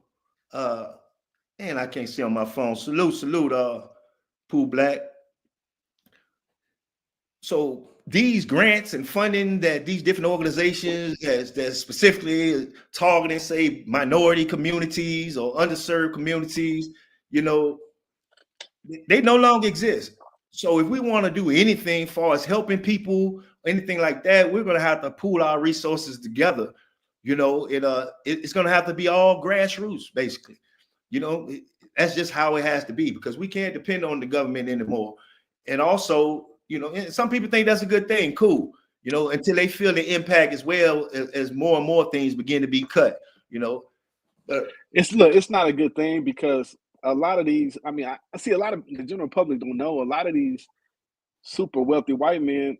and I can't see on my phone. Salute, Pooh Black. So these grants and funding that these different organizations that specifically targeting, say, minority communities or underserved communities, you know, they no longer exist. So if we want to do anything as far as helping people, anything like that, we're going to have to pool our resources together. You know, it's going to have to be all grassroots, basically. You know, that's just how it has to be, because we can't depend on the government anymore. And also, you know, and some people think that's a good thing. Cool. You know, until they feel the impact as well as more and more things begin to be cut, you know. But it's not a good thing, because a lot of these, I mean, I see a lot of the general public don't know, a lot of these super wealthy white men,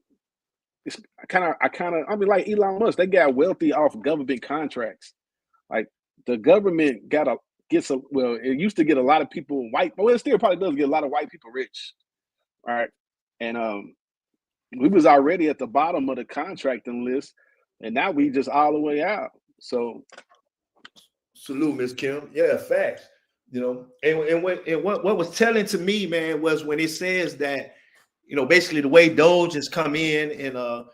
it's I mean, like Elon Musk, they got wealthy off government contracts. Like the government it used to get a lot of people white, well, it still probably does get a lot of white people rich. All right. And we was already at the bottom of the contracting list, and now we just all the way out. So salute, Ms. Kim. Yeah, facts. You know, and what was telling to me, man, was when it says that, you know, basically the way DOGE has come in and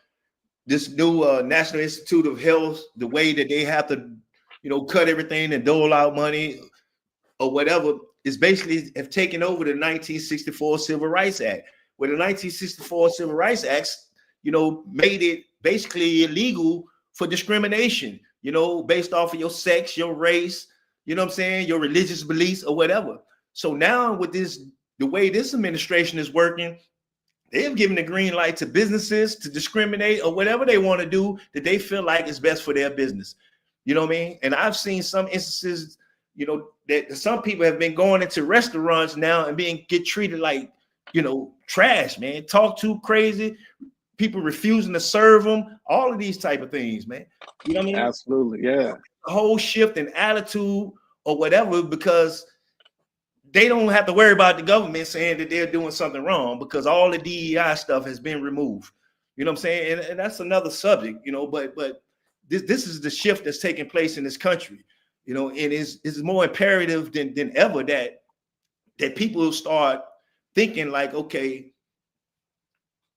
this new National Institute of Health, the way that they have to, you know, cut everything and dole out money or whatever, is basically have taken over the 1964 Civil Rights Act, where the 1964 Civil Rights Act, you know, made it basically illegal for discrimination, you know, based off of your sex, your race, you know what I'm saying, your religious beliefs or whatever. So now with the way this administration is working, they've given the green light to businesses to discriminate or whatever they want to do that they feel like is best for their business. You know what I mean? And I've seen some instances, you know, that some people have been going into restaurants now and get treated like, you know, trash, man. Talk too crazy, people refusing to serve them, all of these type of things, man. You know what I mean? absolutely, yeah. A whole shift in attitude or whatever, because they don't have to worry about the government saying that they're doing something wrong, because all the DEI stuff has been removed. You know what I'm saying? And that's another subject, you know, but this is the shift that's taking place in this country, you know, and it's more imperative than ever that people start thinking like, okay,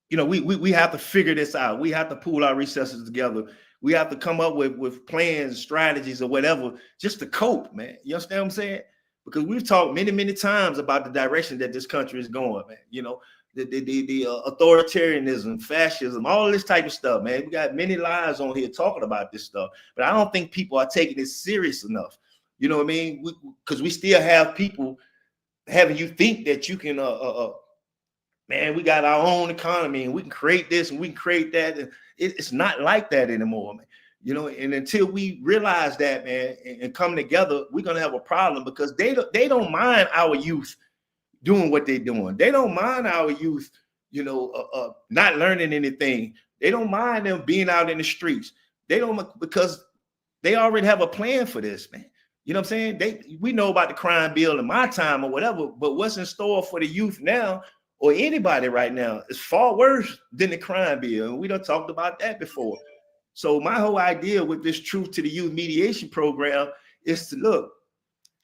you know, we have to figure this out. We have to pool our resources together. We have to come up with plans, strategies, or whatever, just to cope, man. You understand what I'm saying? Because we've talked many times about the direction that this country is going, man. You know, the authoritarianism, fascism, all this type of stuff, man. We got many lives on here talking about this stuff, but I don't think people are taking it serious enough. You know what I mean? Because we still have people having you think that you can, man, we got our own economy and we can create this and we can create that. And it's not like that anymore, man. You know, and until we realize that, man, and come together, we're gonna have a problem, because they don't mind our youth doing what they're doing. They don't mind our youth, you know, not learning anything. They don't mind them being out in the streets. They don't, because they already have a plan for this, man. You know what I'm saying? We know about the crime bill in my time or whatever, but what's in store for the youth now or anybody right now is far worse than the crime bill. And we done talked about that before. So my whole idea with this Truth to the Youth mediation program is to look,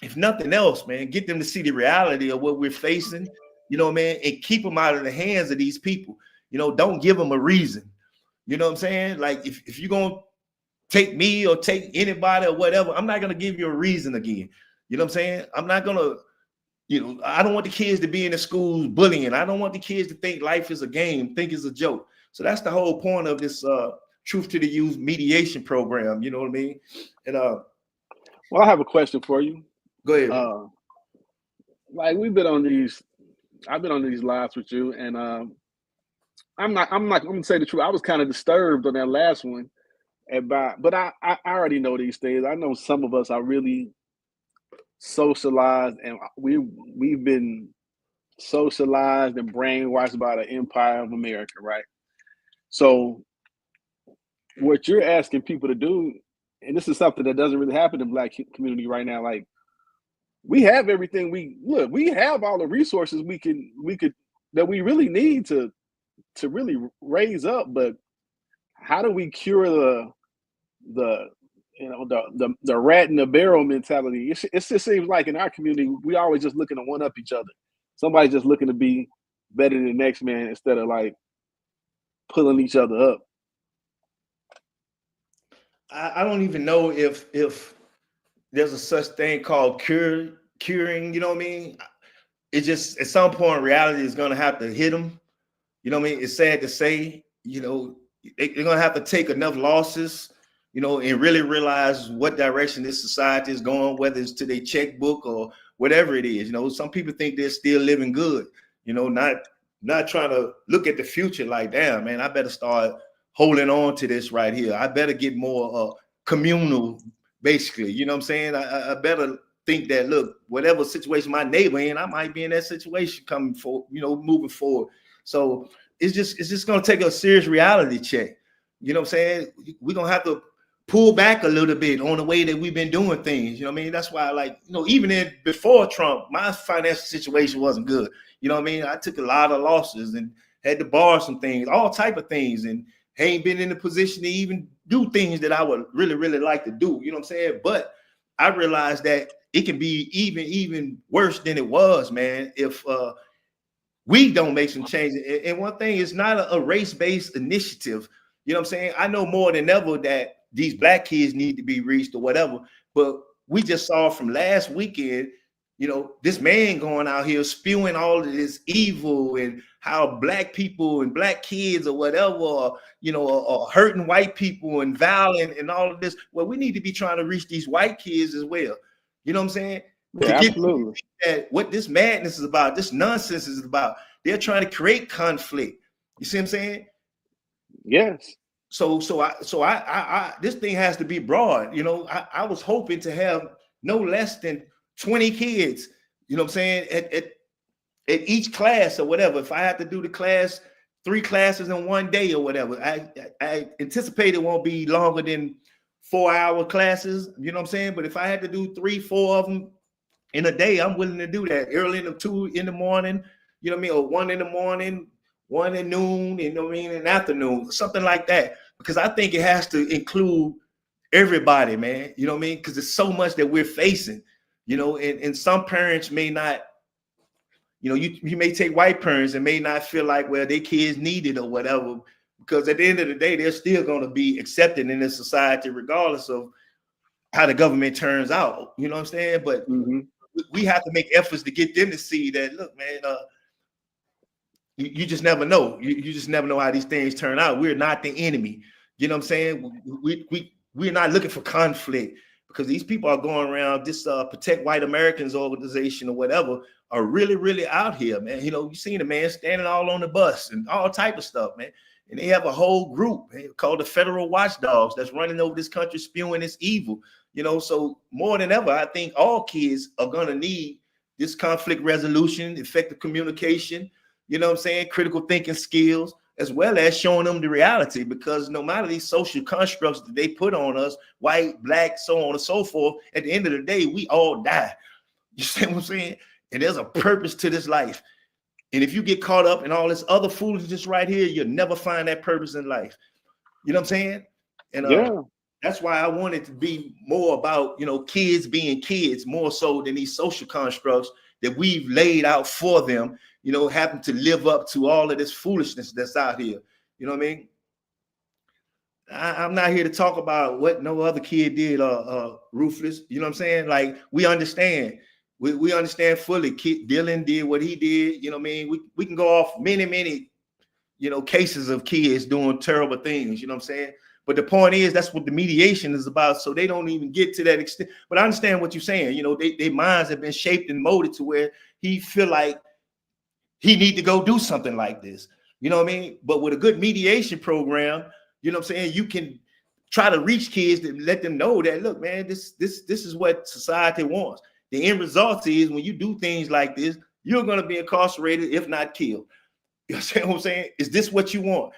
if nothing else, man, get them to see the reality of what we're facing, you know, man, and keep them out of the hands of these people. You know, don't give them a reason. You know what I'm saying? Like if you're going to take me or take anybody or whatever, I'm not going to give you a reason again. You know what I'm saying? I'm not going to, you know, I don't want the kids to be in the schools bullying. I don't want the kids to think life is a game, think it's a joke. So that's the whole point of this Truth to the Youth mediation program. You know what I mean? And well, I have a question for you. Go ahead. Like I've been on these lives with you, and I'm gonna say the truth. I was kind of disturbed on that last one but I already know these things. I know some of us are really socialized, and we've been socialized and brainwashed by the empire of America, right? So what you're asking people to do, and this is something that doesn't really happen in the Black community right now, like we have everything. We have all the resources we could that we really need to really raise up, but how do we cure the rat in the barrel mentality? It just seems like in our community we always just looking to one up each other. Somebody's just looking to be better than the next man instead of like pulling each other up. I don't even know if there's a such thing called curing. You know what I mean? It just at some point reality is going to have to hit them. You know what I mean? It's sad to say, you know, they're going to have to take enough losses, you know, and really realize what direction this society is going, whether it's to their checkbook or whatever it is. You know, some people think they're still living good, you know, not trying to look at the future like, damn, man, I better start holding on to this right here. I better get more communal, basically. You know what I'm saying? I better think that, look, whatever situation my neighbor in, I might be in that situation coming for, you know, moving forward. So it's just going to take a serious reality check. You know what I'm saying? We're going to have to pull back a little bit on the way that we've been doing things. You know what I mean? That's why, like, you know, even before Trump, my financial situation wasn't good. You know what I mean? I took a lot of losses and had to borrow some things, all type of things, and ain't been in a position to even do things that I would really, really like to do. You know what I'm saying? But I realized that it can be even worse than it was, man, if we don't make some changes. And one thing, is not a race-based initiative. You know what I'm saying? I know more than ever that these Black kids need to be reached or whatever, but we just saw from last weekend, you know, this man going out here spewing all of this evil and how Black people and Black kids or whatever, you know, are hurting white people and violent and all of this. Well, we need to be trying to reach these white kids as well. You know what I'm saying? Yeah, absolutely. That what this madness is about, this nonsense is about. They're trying to create conflict. You see what I'm saying? Yes. So I this thing has to be broad. You know, I was hoping to have no less than 20 kids, you know what I'm saying, at each class or whatever. If I had to do the class, 3 classes in one day or whatever, I anticipate it won't be longer than 4-hour classes, you know what I'm saying? But if I had to do 3-4 of them in a day, I'm willing to do that. Early in the 2 in the morning, you know what I mean, or 1 in the morning, 1 at noon, you know what I mean, in the afternoon, something like that. Because I think it has to include everybody, man. You know what I mean? Because there's so much that we're facing, you know, and some parents may not, you know, you may take white parents and may not feel like, well, their kids need it or whatever, because at the end of the day, they're still going to be accepted in this society, regardless of how the government turns out. You know what I'm saying? But we have to make efforts to get them to see that, look, man, you just never know. You just never know how these things turn out. We're not the enemy. You know what I'm saying? We're not looking for conflict, because these people are going around this Protect White Americans organization or whatever are really, really out here, man. You know, you seen the man standing all on the bus and all type of stuff, man. And they have a whole group, man, called the Federal Watchdogs that's running over this country spewing this evil. You know, so more than ever, I think all kids are going to need this conflict resolution, effective communication, you know what I'm saying, critical thinking skills, as well as showing them the reality, because no matter these social constructs that they put on us, white, black, so on and so forth, at the end of the day, we all die. You see what I'm saying? And there's a purpose to this life. And if you get caught up in all this other foolishness right here, you'll never find that purpose in life. You know what I'm saying? And that's why I want it to be more about, you know, kids being kids more so than these social constructs that we've laid out for them, you know, having to live up to all of this foolishness that's out here. You know what I mean? I'm not here to talk about what no other kid did, Ruthless. You know what I'm saying? Like, we understand. We understand fully. Dylan did what he did. You know what I mean? We can go off many, you know, cases of kids doing terrible things. You know what I'm saying? But the point is, that's what the mediation is about. So they don't even get to that extent. But I understand what you're saying. You know, their minds have been shaped and molded to where he feel like he need to go do something like this. You know what I mean? But with a good mediation program, you know what I'm saying, you can try to reach kids to let them know that, look, man, this is what society wants. The end result is when you do things like this, you're going to be incarcerated, if not killed. You understand what I'm saying? Is this what you want?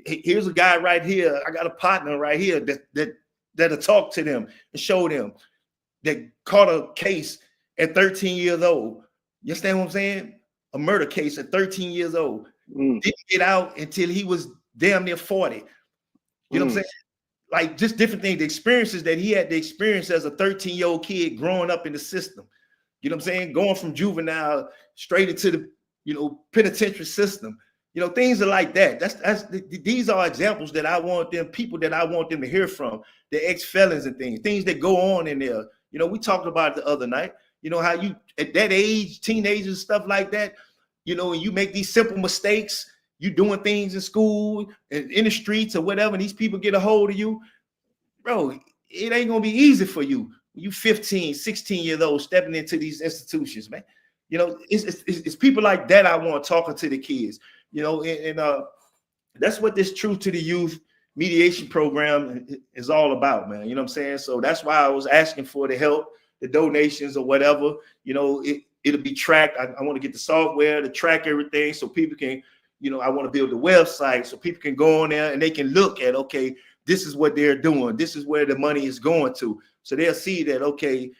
Here's a guy right here. I got a partner right here that'll talk to them and show them that caught a case at 13 years old. You understand what I'm saying? A murder case at 13 years old. Didn't get out until he was damn near 40. You know what I'm saying? Like, just different things, the experiences that he had to experience as a 13-year-old kid growing up in the system. You know what I'm saying? Going from juvenile straight into the, you know, penitentiary system. You know, things are like that. These are examples that I want them, people that I want them to hear from, the ex-felons and things that go on in there. You know, we talked about it the other night. You know, how you, at that age, teenagers, stuff like that, you know, and you make these simple mistakes, you doing things in school and in the streets or whatever, and these people get a hold of you, bro, it ain't gonna be easy for you. You 15, 16 years old stepping into these institutions, man. You know, it's people like that I want talking to the kids, you know, and that's what this Truth to the Youth mediation program is all about, man. You know what I'm saying? So that's why I was asking for the help, the donations or whatever. You know, it'll be tracked. I want to get the software to track everything so people can, you know, I want to build the website so people can go on there and they can look at, okay, this is what they're doing. This is where the money is going to. So they'll see that, okay,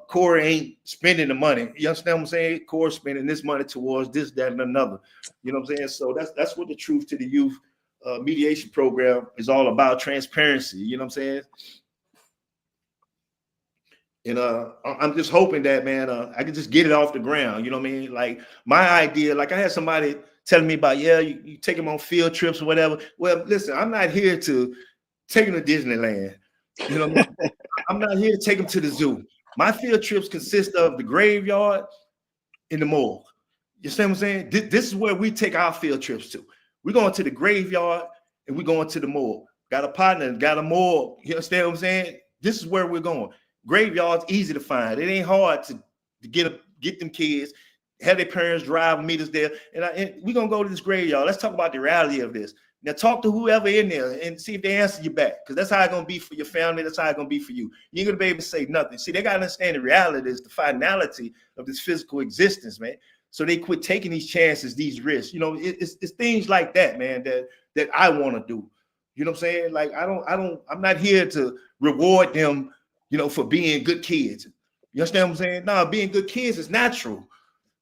Corey ain't spending the money. You understand what I'm saying? Corey's spending this money towards this, that, and another. You know what I'm saying? So that's what the Truth to the Youth mediation program is all about, transparency. You know what I'm saying? And I'm just hoping that, man, I can just get it off the ground. You know what I mean? Like, my idea, like, I had somebody telling me about, yeah, you take them on field trips or whatever. Well, listen, I'm not here to take them to Disneyland. You know what I mean? I'm not here to take them to the zoo. My field trips consist of the graveyard and the morgue. You see what I'm saying? This is where we take our field trips to. We're going to the graveyard and we're going to the morgue. Got a partner, got a morgue. You understand what I'm saying? This is where we're going. Graveyard's easy to find. It ain't hard to get them kids, have their parents drive and meet us there. And we're going to go to this graveyard. Let's talk about the reality of this. Now, talk to whoever in there and see if they answer you back, because that's how it's going to be for your family. That's how it's going to be for you. You ain't going to be able to say nothing. See, they got to understand the reality is the finality of this physical existence, man. So they quit taking these chances, these risks. You know, it's things like that, man, that I want to do. You know what I'm saying? Like, I'm not here to reward them, you know, for being good kids. You understand what I'm saying? No, being good kids is natural.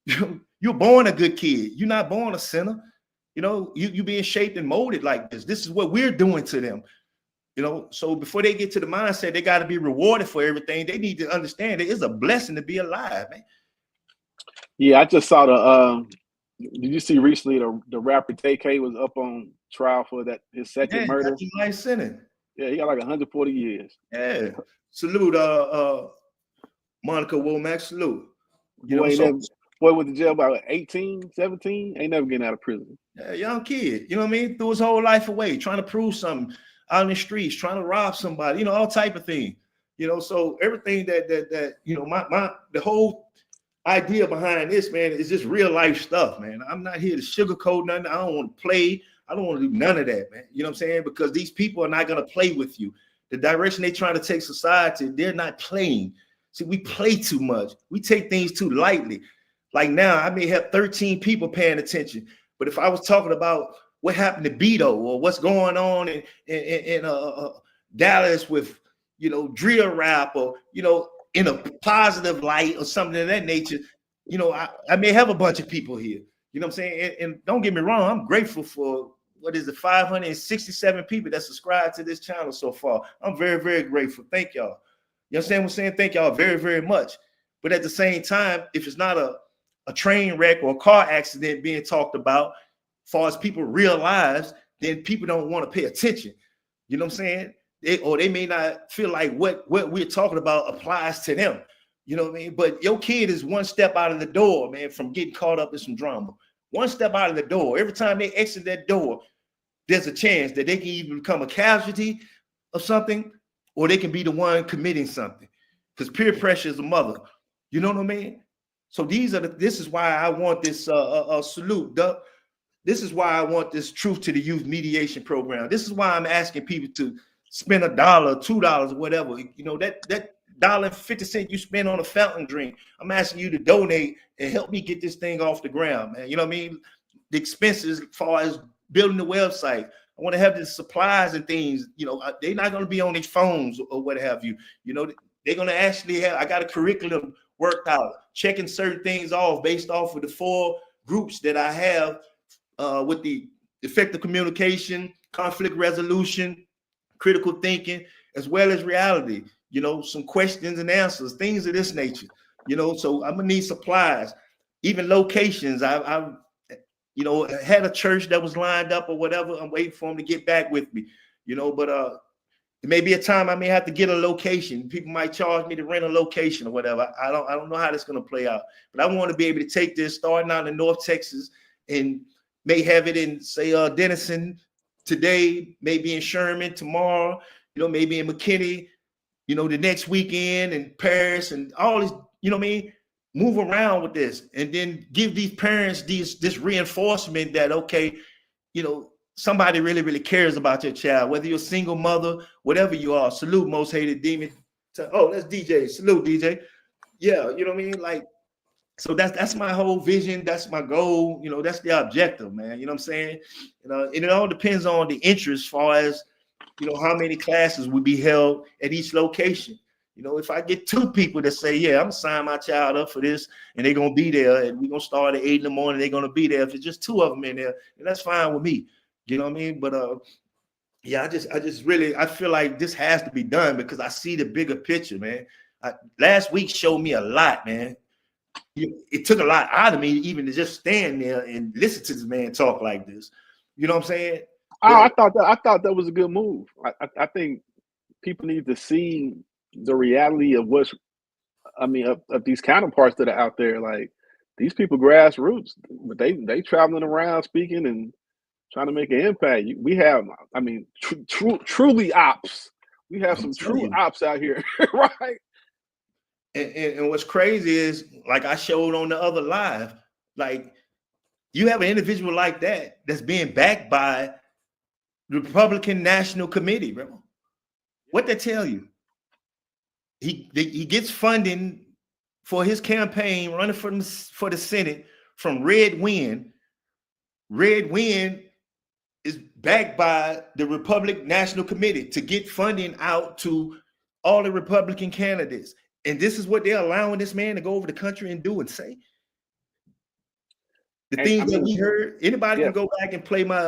You're born a good kid. You're not born a sinner. You know, you being shaped and molded like this. This is what we're doing to them. You know, so before they get to the mindset, they got to be rewarded for everything. They need to understand it is a blessing to be alive, man. Yeah, I just saw did you see recently the rapper TK was up on trial for his second murder? That's a nice sentence. Yeah, he got like 140 years. Yeah. Salute, Monica Womack, salute. You know, boy went to jail about 18, 17, ain't never getting out of prison. Yeah, young kid, you know what I mean? Threw his whole life away, trying to prove something out in the streets, trying to rob somebody, you know, all type of thing. You know, so everything that you know, the whole idea behind this, man, is just real life stuff, man. I'm not here to sugarcoat nothing. I don't want to play. I don't want to do none of that, man. You know what I'm saying? Because these people are not going to play with you. The direction they're trying to take society, they're not playing. See, we play too much. We take things too lightly. Like now, I may have 13 people paying attention. But if I was talking about what happened to Beto, or what's going on in Dallas with, you know, drill rap, or, you know, in a positive light or something of that nature. You know, I may have a bunch of people here, you know what I'm saying? And don't get me wrong, I'm grateful for, what is it, 567 people that subscribe to this channel so far. I'm very, very grateful. Thank y'all. You understand what I'm saying? Thank y'all very, very much. But at the same time, if it's not a train wreck or a car accident being talked about, as far as people real lives, then people don't want to pay attention. You know what I'm saying? They may not feel like what we're talking about applies to them. You know what I mean? But your kid is one step out of the door, man, from getting caught up in some drama. One step out of the door. Every time they exit that door, there's a chance that they can even become a casualty of something, or they can be the one committing something. Because peer pressure is a mother. You know what I mean? So this is why I want this salute, Duck. This is why I want this Truth to the Youth mediation program. This is why I'm asking people to spend $1, $2, whatever. You know, that $1.50 you spend on a fountain drink, I'm asking you to donate and help me get this thing off the ground, man. You know what I mean? The expenses as far as building the website. I want to have the supplies and things. You know, they're not going to be on their phones or what have you. You know, they're going to actually have, I got a curriculum worked out, checking certain things off based off of the 4 groups that I have with the effective communication, conflict resolution, critical thinking, as well as reality. You know, some questions and answers, things of this nature. You know, so I'm gonna need supplies, even locations. I've you know, had a church that was lined up or whatever. I'm waiting for them to get back with me. You know, but it may be a time I may have to get a location. People might charge me to rent a location or whatever. I don't know how that's gonna play out. But I want to be able to take this starting out in North Texas and may have it in, say, Denison today, maybe in Sherman tomorrow, you know, maybe in McKinney, you know, the next weekend, in Paris, and all this, you know what I mean? Move around with this, and then give these parents this reinforcement that, okay, you know, somebody really, really cares about your child, whether you're a single mother, whatever you are. Salute, Most Hated Demon. Oh, that's DJ. Salute, DJ. Yeah, you know what I mean? Like, so that's my whole vision. That's my goal. You know, that's the objective, man. You know what I'm saying? You know, and it all depends on the interest as far as, you know, how many classes would be held at each location. You know, if I get 2 people that say, yeah, I'm gonna sign my child up for this, and they're gonna be there, and we're gonna start at 8 in the morning, they're gonna be there. If it's just 2 of them in there, and that's fine with me. You know what I mean? But yeah, I just really, I feel like this has to be done because I see the bigger picture, man. Last week showed me a lot, man. It took a lot out of me even to just stand there and listen to this man talk like this. You know what I'm saying? I thought that was a good move. I think people need to see the reality of what's, I mean, of these counterparts that are out there. Like, these people grassroots, but they traveling around speaking and trying to make an impact. We have, I mean, truly ops. We have some true ops out here, right? And what's crazy is, like I showed on the other live, like, you have an individual like that that's being backed by the Republican National Committee, bro. What they tell you? He gets funding for his campaign running for the Senate from Red Wind. Red Wind is backed by the Republican National Committee to get funding out to all the Republican candidates. And this is what they're allowing this man to go over the country and do and say. The things that we heard, anybody can go back and play my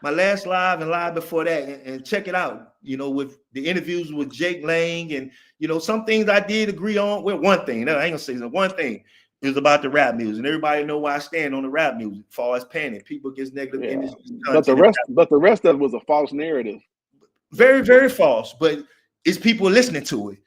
last live and live before that and check it out, you know, with the interviews with Jake Lang. And, you know, some things I did agree on with. One thing, no, I ain't gonna say that. One thing is about the rap music, and everybody know where I stand on the rap music as far as panic. People get negative images. But the rest of it was a false narrative. Very, very false. But it's people listening to it.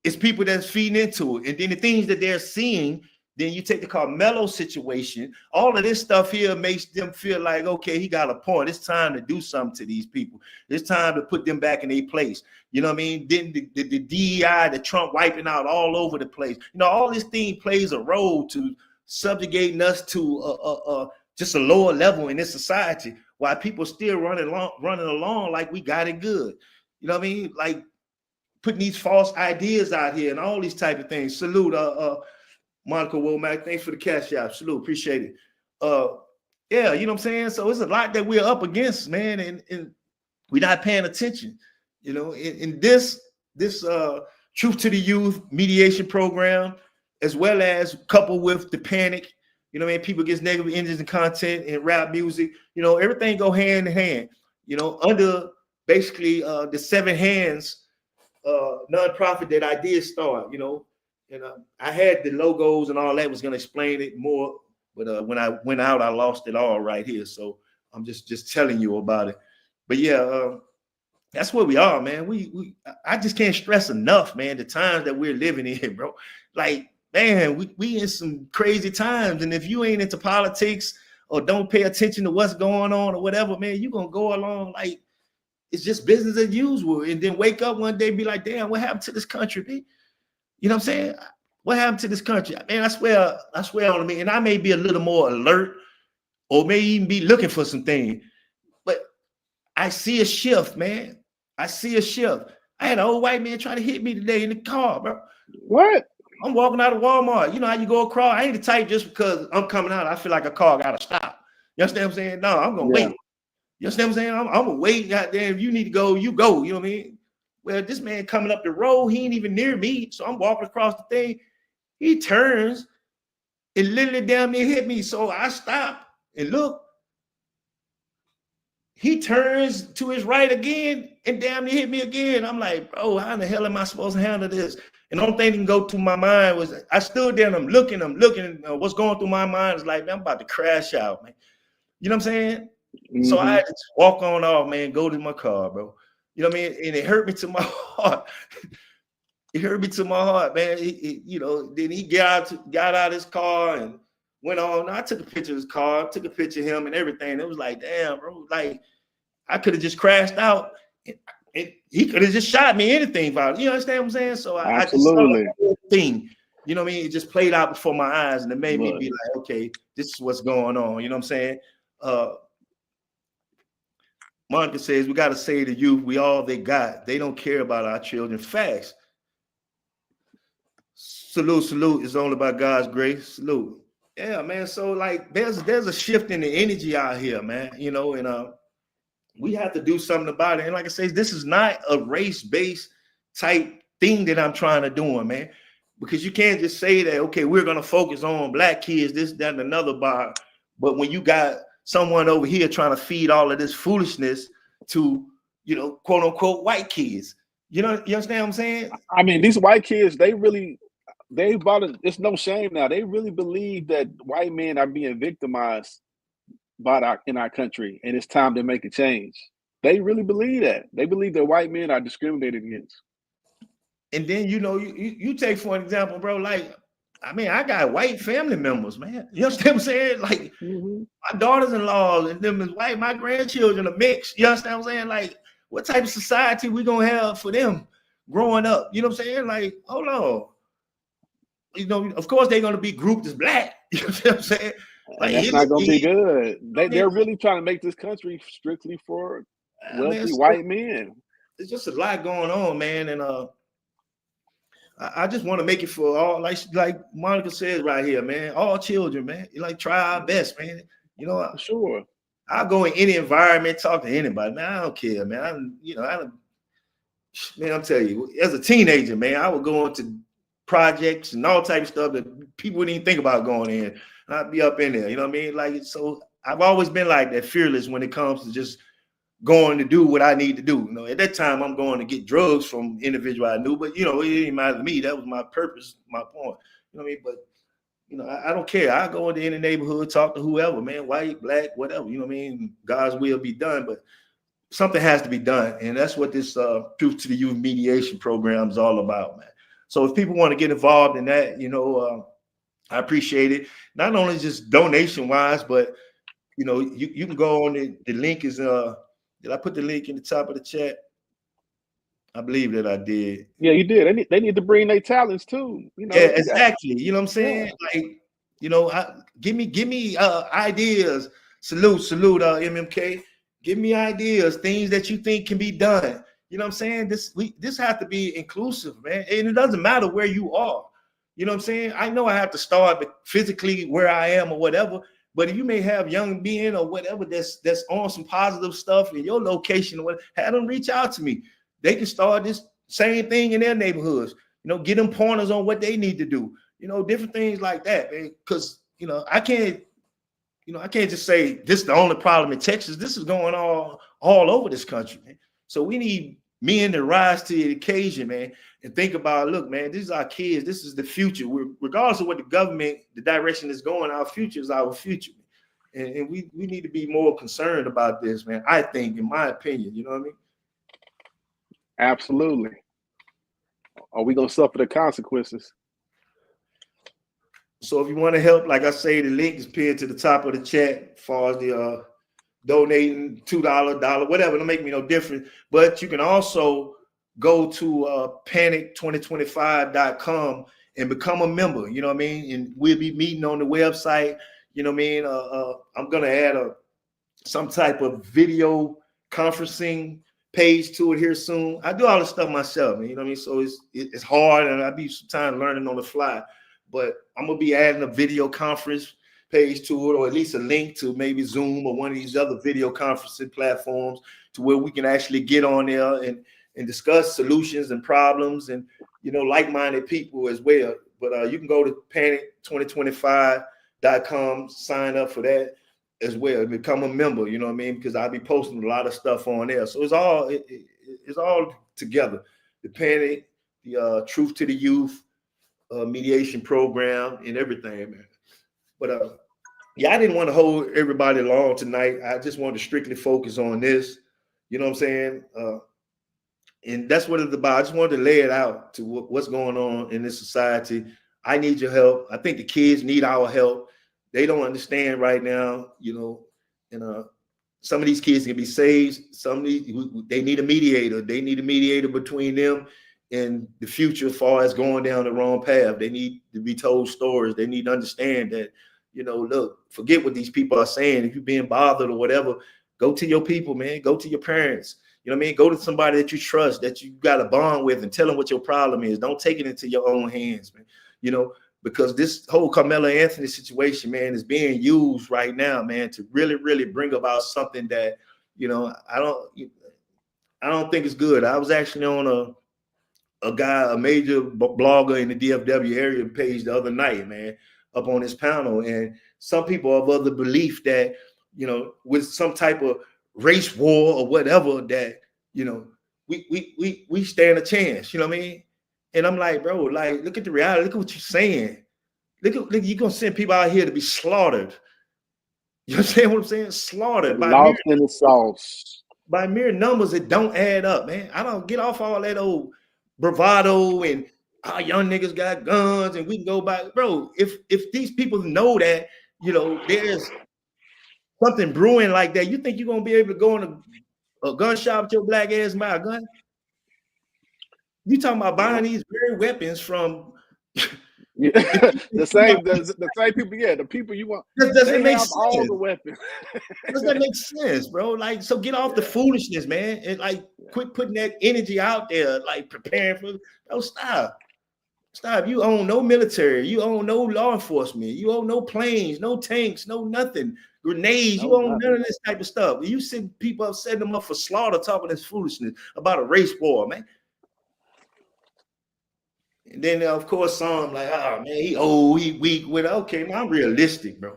It's people that's feeding into it. And then the things that they're seeing, then you take the Carmelo situation. All of this stuff here makes them feel like, okay, he got a point. It's time to do something to these people. It's time to put them back in their place. You know what I mean? Then the DEI, the Trump wiping out all over the place. You know, all this thing plays a role to subjugating us to just a lower level in this society, while people still running along like we got it good. You know what I mean? Like putting these false ideas out here and all these type of things. Salute, Monica Womack. Thanks for the cash out. Salute, appreciate it. Yeah, you know what I'm saying? So it's a lot that we're up against, man, and we're not paying attention. You know, in this Truth to the Youth mediation program, as well as coupled with the panic, you know what I mean? People gets negative images and content and rap music, you know, everything go hand in hand, you know, under basically the Seven Hands nonprofit that I did start, you know, and I had the logos and all that, was going to explain it more, but when I went out, I lost it all right here. So I'm just telling you about it. But yeah, that's where we are, man. I just can't stress enough, man, the times that we're living in, bro. Like, man, we in some crazy times, and if you ain't into politics or don't pay attention to what's going on or whatever, man, you're gonna go along like it's just business as usual, and then wake up one day and be like, damn, what happened to this country, man? You know what I'm saying? What happened to this country? Man, I swear on me, and I may be a little more alert or may even be looking for some things, but I see a shift, man. I see a shift. I had an old white man try to hit me today in the car, bro. What? I'm walking out of Walmart. You know how you go across? I ain't the type just because I'm coming out, I feel like a car got to stop. You understand what I'm saying? No, I'm going to wait. You understand what I'm saying? I'm going to wait. Goddamn, if you need to go, you go. You know what I mean? Well, this man coming up the road, he ain't even near me. So I'm walking across the thing. He turns and literally damn near hit me. So I stop and look. He turns to his right again and damn near hit me again. I'm like, bro, how in the hell am I supposed to handle this? And the only thing that can go through my mind was I stood there and I'm looking, what's going through my mind is like, man, I'm about to crash out, man. You know what I'm saying? Mm-hmm. So I had to just walk on off, man, go to my car, bro. You know what I mean? And it hurt me to my heart. It hurt me to my heart, man. You know, then he got out of his car and went on. I took a picture of his car, took a picture of him and everything. It was like, damn, bro, like I could have just crashed out. And he could have just shot me, anything about it. You understand what I'm saying? So I just saw the whole thing. You know what I mean? It just played out before my eyes, and it made me be like, okay, this is what's going on. You know what I'm saying? Monica says, we got to say to youth, we all they got. They don't care about our children. Facts. Salute. It's only by God's grace. Salute. Yeah, man. So like there's a shift in the energy out here, man. You know, and we have to do something about it. And like I say, this is not a race-based type thing that I'm trying to do, man. Because you can't just say that, okay, we're gonna focus on black kids, this, that, and another bar. But when you got someone over here trying to feed all of this foolishness to, you know, quote unquote white kids. You know, you understand what I'm saying? I mean, these white kids, they bought it. It's no shame now. They really believe that white men are being victimized in our country, and it's time to make a change. They really believe that. They believe that white men are discriminated against. And then, you know, you take for an example, bro, like, I mean, I got white family members, man. You understand what I'm saying? Like, my daughters-in-law and them is white, my grandchildren are mixed. You understand what I'm saying? Like, what type of society we gonna have for them growing up? You know what I'm saying? Like, hold on. You know, of course they're gonna be grouped as black. You know what I'm saying? Like, that's not gonna be good. They're really trying to make this country strictly for wealthy white men. There's just a lot going on, man, and I just want to make it for all, like Monica says right here, man. All children, man. You like try our best, man. You know, sure. I'll go in any environment, talk to anybody, man. I don't care, man. I'm telling you, as a teenager, man, I would go into projects and all type of stuff that people wouldn't even think about going in. I'd be up in there, you know what I mean? Like, so I've always been like that, fearless when it comes to just going to do what I need to do. You know, at that time I'm going to get drugs from individual I knew, but you know, it didn't matter to me. That was my purpose, my point. You know what I mean? But you know, I don't care. I go into any neighborhood, talk to whoever, man, white, black, whatever. You know what I mean? God's will be done, but something has to be done, and that's what this Truth to the Youth mediation program is all about, man. So if people want to get involved in that, you know, I appreciate it. Not only just donation wise, but you know, you can go on the link is did I put the link in the top of the chat? I believe that I did. Yeah, you did. They need to bring their talents too. You know, yeah, exactly. You know what I'm saying? Yeah. Like, you know, give me ideas. Salute, MMK. Give me ideas, things that you think can be done. You know what I'm saying? This has to be inclusive, man. And it doesn't matter where you are. You know what I'm saying? I know I have to start physically where I am or whatever, But if you may have young men or whatever that's on some positive stuff in your location, have them reach out to me. They can start this same thing in their neighborhoods. You know, get them pointers on what they need to do. You know, different things like that, man. Because I can't just say this is the only problem in Texas. This is going all over this country, man. So we need men to rise to the occasion, man, and think about, look, man, these are our kids. This is the future. Regardless of what the direction is going, our future is our future. And we need to be more concerned about this, man. I think, in my opinion, you know what I mean? Absolutely. Are we going to suffer the consequences? So if you want to help, like I say, the link is pinned to the top of the chat as far as the donating $2, $1, whatever. It'll make me no difference. But you can also go to panic2025.com and become a member. You know what I mean? And we'll be meeting on the website. You know what I mean? I'm going to add some type of video conferencing page to it here soon. I do all this stuff myself, man. You know what I mean? So it's hard, and I be sometimes learning on the fly. But I'm going to be adding a video conference page to it, or at least a link to maybe Zoom or one of these other video conferencing platforms to where we can actually get on there and discuss solutions and problems and, like-minded people as well. But you can go to panic2025.com, sign up for that as well, and become a member, you know what I mean? Because I'll be posting a lot of stuff on there. So it's all together. The Panic, the Truth to the Youth, mediation program and everything, man. But I didn't want to hold everybody long tonight. I just wanted to strictly focus on this. You know what I'm saying? And that's what it's about. I just wanted to lay it out to what's going on in this society. I need your help. I think the kids need our help. They don't understand right now, and some of these kids can be saved. Some of these, they need a mediator. They need a mediator between them and the future as far as going down the wrong path. They need to be told stories. They need to understand that, look, forget what these people are saying. If you're being bothered or whatever, go to your people, man. Go to your parents. You know what I mean? Go to somebody that you trust, that you got a bond with, and tell them what your problem is. Don't take it into your own hands, man. Because this whole Carmelo Anthony situation, man, is being used right now, man, to really, really bring about something that, I don't think is good. I was actually on a major blogger in the DFW area page the other night, man, up on this panel. And some people have other belief that, with some type of race war or whatever, that, we stand a chance, you know what I mean? And I'm like, bro, like, look at the reality. Look at what you're saying. Look, you're going to send people out here to be slaughtered. You understand what I'm saying? Slaughtered lost in the sauce. By mere numbers that don't add up, man. I don't get off all that old bravado and our young niggas got guns and we can go by. Bro, if these people know that, there's something brewing like that, you think you're going to be able to go in a gun shop with your black ass and buy a gun? You talking about buying these very weapons from the same people, the people you want. Doesn't make sense. All the weapons. Does that make sense, bro? Like, so get off the foolishness, man, and like quit putting that energy out there, like preparing for. No, stop. You own no military. You own no law enforcement. You own no planes, no tanks, no nothing. Grenades. You own none of this type of stuff. You send people up, setting them up for slaughter, talking this foolishness about a race war, man. And then, of course, some like, oh, man, he old, he weak. With okay, man, I'm realistic, bro.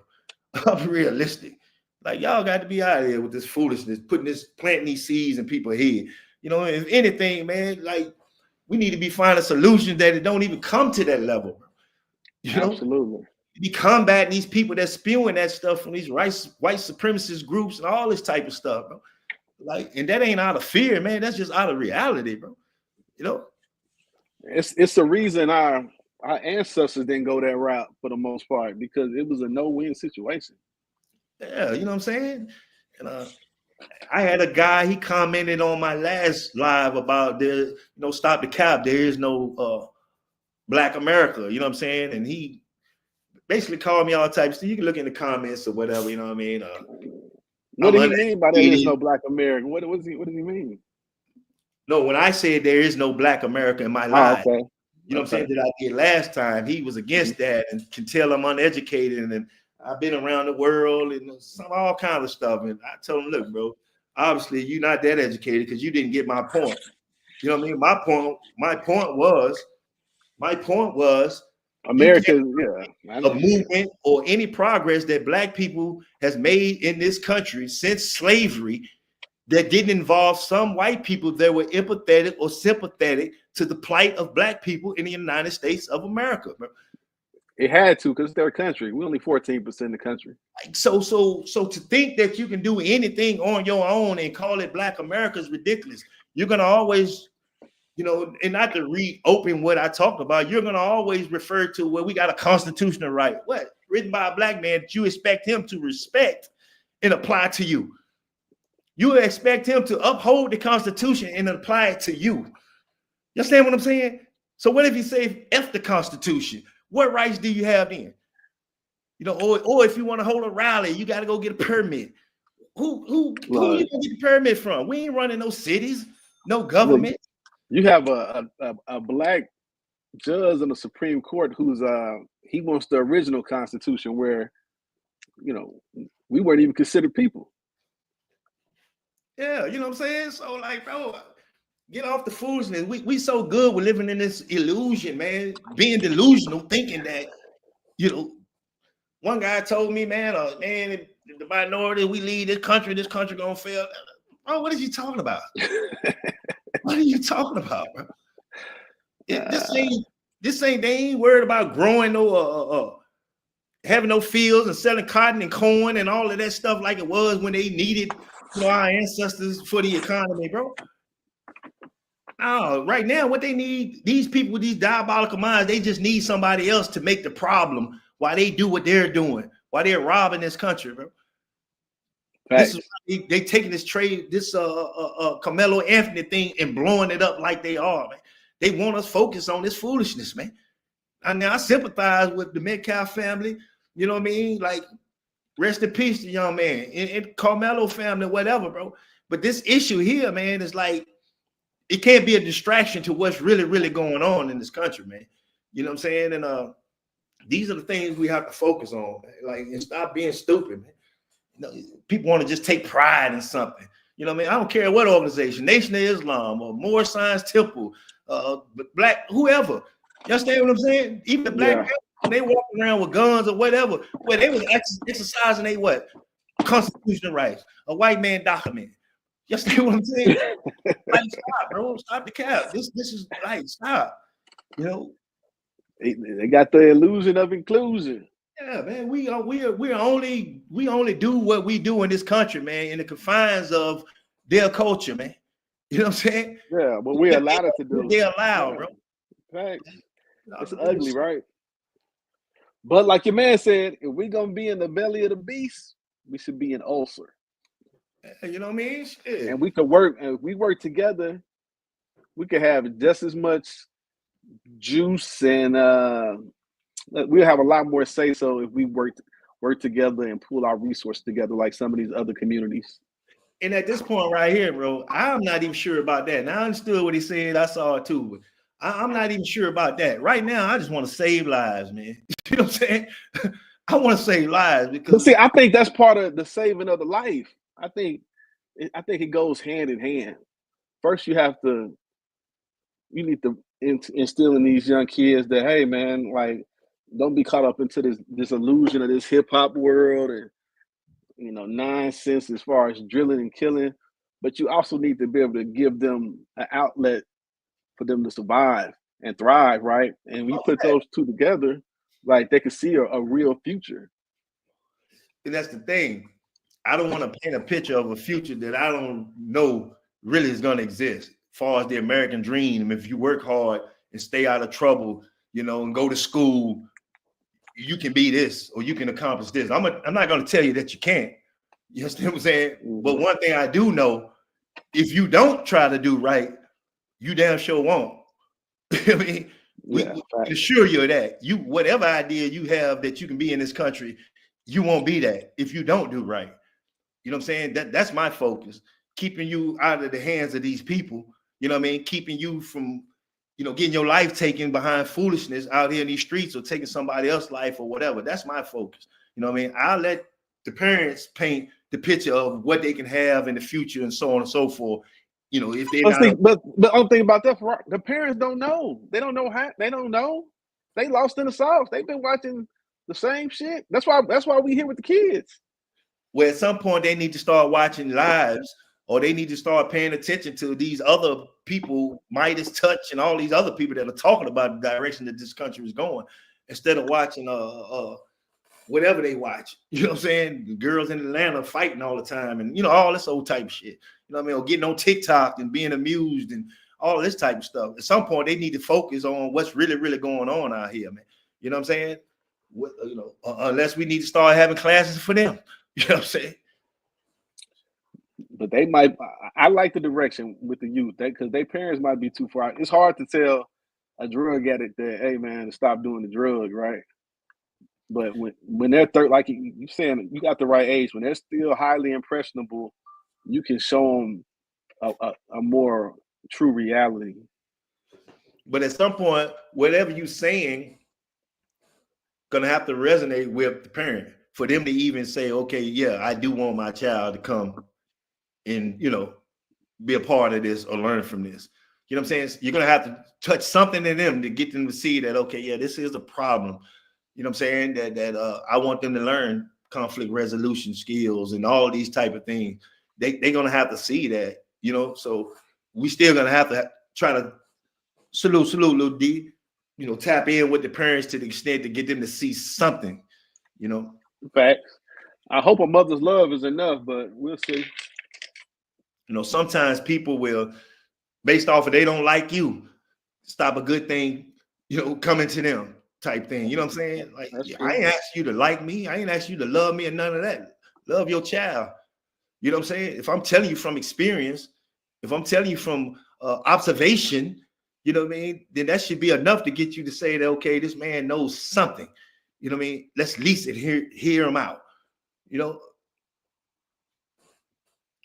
I'm realistic. Like, y'all got to be out of here with this foolishness, planting these seeds in people's head. If anything, man, like, we need to be finding solutions that it don't even come to that level, bro. Absolutely. Be combating these people that spewing that stuff from these white supremacist groups and all this type of stuff, bro. Like, and that ain't out of fear, man. That's just out of reality, bro. It's the reason our ancestors didn't go that route for the most part, because it was a no-win situation. Yeah, you know what I'm saying? And I had a guy, he commented on my last live about stop the cap. There is no Black America, you know what I'm saying? And he basically called me all types. So you can look in the comments or whatever, you know what I mean? What do you mean by there is no Black America? What does he mean? No, when I said there is no Black America in my life, okay. You know what I'm saying, that I did last time, he was against that and can tell I'm uneducated. And I've been around the world and all kinds of stuff. And I told him, look, bro, obviously you're not that educated because you didn't get my point. You know what I mean? My point was America, a movement or any progress that Black people has made in this country since slavery that didn't involve some white people that were empathetic or sympathetic to the plight of Black people in the United States of America, bro. It had to, because they're a country. We're only 14% of the country. So to think that you can do anything on your own and call it Black America is ridiculous. You're gonna always, you know, and not to reopen what I talked about, you're gonna always refer to, well, we got a constitutional right, what, written by a Black man that you expect him to respect and apply to you. You expect him to uphold the Constitution and apply it to you. You understand what I'm saying? So what if you say F the Constitution? What rights do you have then? You know, or if you want to hold a rally, you got to go get a permit. Who you gonna get the permit from? We ain't running no cities, no government. You have a Black judge in the Supreme Court who's he wants the original Constitution where, you know, we weren't even considered people. Yeah, you know what I'm saying? So like, bro, get off the foolishness. We so good with living in this illusion, man, being delusional, thinking that, you know, one guy told me, man, the minority, we lead this country gonna fail. Bro, what are you talking about? What are you talking about, bro? This ain't, they ain't worried about growing no having no fields and selling cotton and corn and all of that stuff like it was when they needed, you know, our ancestors for the economy, bro. No, right now, what they need, these people with these diabolical minds, they just need somebody else to make the problem while they do what they're doing, while they're robbing this country, bro. This is they taking this trade, this Carmelo Anthony thing and blowing it up like they are, man. They want us focused on this foolishness, man. And now I sympathize with the Metcalf family, you know what I mean? Like, rest in peace to young man and Carmelo family, whatever, bro. But this issue here, man, is like, it can't be a distraction to what's really, really going on in this country, man. You know what I'm saying? And these are the things we have to focus on, man. Like, and stop being stupid, man. You know, people want to just take pride in something. You know what I mean? I don't care what organization, Nation of Islam or Moore Science Temple, Black, whoever. You understand what I'm saying? Even the Black people, when they walk around with guns or whatever, well, they was exercising their what? Constitutional rights, a white man document. You understand what I'm saying? Like, stop, bro. Stop the cap. This is like, stop. You know, they got the illusion of inclusion. Yeah, man. We only do what we do in this country, man, in the confines of their culture, man. You know what I'm saying? Yeah, but we're allowed it to do. They're allowed, bro. Right. It's ugly, right? But like your man said, if we're gonna be in the belly of the beast, we should be an ulcer. You know what I mean? Shit. And we could work, and if we work together, we could have just as much juice, and we'll have a lot more say so if we work together and pull our resources together like some of these other communities. And at this point right here, bro, I'm not even sure about that. Now I understood what he said. I saw it too, but I'm not even sure about that. Right now, I just want to save lives, man. You know what I'm saying? I want to save lives because. But see, I think that's part of the saving of the life. I think it goes hand in hand. First, you need to instill in these young kids that, hey, man, like, don't be caught up into this illusion of this hip hop world and, you know, nonsense as far as drilling and killing. But you also need to be able to give them an outlet for them to survive and thrive, right? And we put those two together, like, they can see a real future. And that's the thing. I don't want to paint a picture of a future that I don't know really is going to exist. As far as the American dream, if you work hard and stay out of trouble, you know, and go to school, you can be this or you can accomplish this. I'm not going to tell you that you can't. You understand what I'm saying? Mm-hmm. But one thing I do know, if you don't try to do right, you damn sure won't. I mean, we assure you of that. You, whatever idea you have that you can be in this country, you won't be that if you don't do right. You know what I'm saying? That's my focus, keeping you out of the hands of these people. You know what I mean? Keeping you from, you know, getting your life taken behind foolishness out here in these streets or taking somebody else's life or whatever. That's my focus. You know what I mean? I'll let the parents paint the picture of what they can have in the future and so on and so forth. You know, if they're not. But I'm thinking about that. The parents don't know. They don't know how. They don't know. They lost in the sauce. They've been watching the same shit. That's why we here with the kids. Well, at some point they need to start watching lives, or they need to start paying attention to these other people, Midas Touch, and all these other people that are talking about the direction that this country is going, instead of watching whatever they watch. You know what I'm saying? The girls in Atlanta fighting all the time, and all this old type of shit. You know what I mean? Or getting on TikTok and being amused and all this type of stuff. At some point, they need to focus on what's really, really going on out here, man. You know what I'm saying? Unless we need to start having classes for them. You know what I'm saying? But they might. I like the direction with the youth, because their parents might be too far. It's hard to tell a drug addict that, hey man, to stop doing the drug, right? But when they're like you saying, you got the right age. When they're still highly impressionable, you can show them a more true reality. But at some point, whatever you're saying, gonna have to resonate with the parent for them to even say, okay, yeah, I do want my child to come and be a part of this or learn from this. You know what I'm saying? You're gonna have to touch something in them to get them to see that, okay, yeah, this is a problem. You know what I'm saying? That I want them to learn conflict resolution skills and all these type of things. They're gonna have to see that, so we still gonna have to try to salute Lil D, tap in with the parents to the extent to get them to see something, Facts. I hope a mother's love is enough, but we'll see. Sometimes people will, based off of they don't like you, stop a good thing, coming to them type thing. You know what I'm saying? Like, I ain't asked you to like me. I ain't asked you to love me or none of that. Love your child. You know what I'm saying? If I'm telling you from experience, if I'm telling you from observation, you know what I mean? Then that should be enough to get you to say that, okay, this man knows something. You know what I mean? Let's at least hear him out.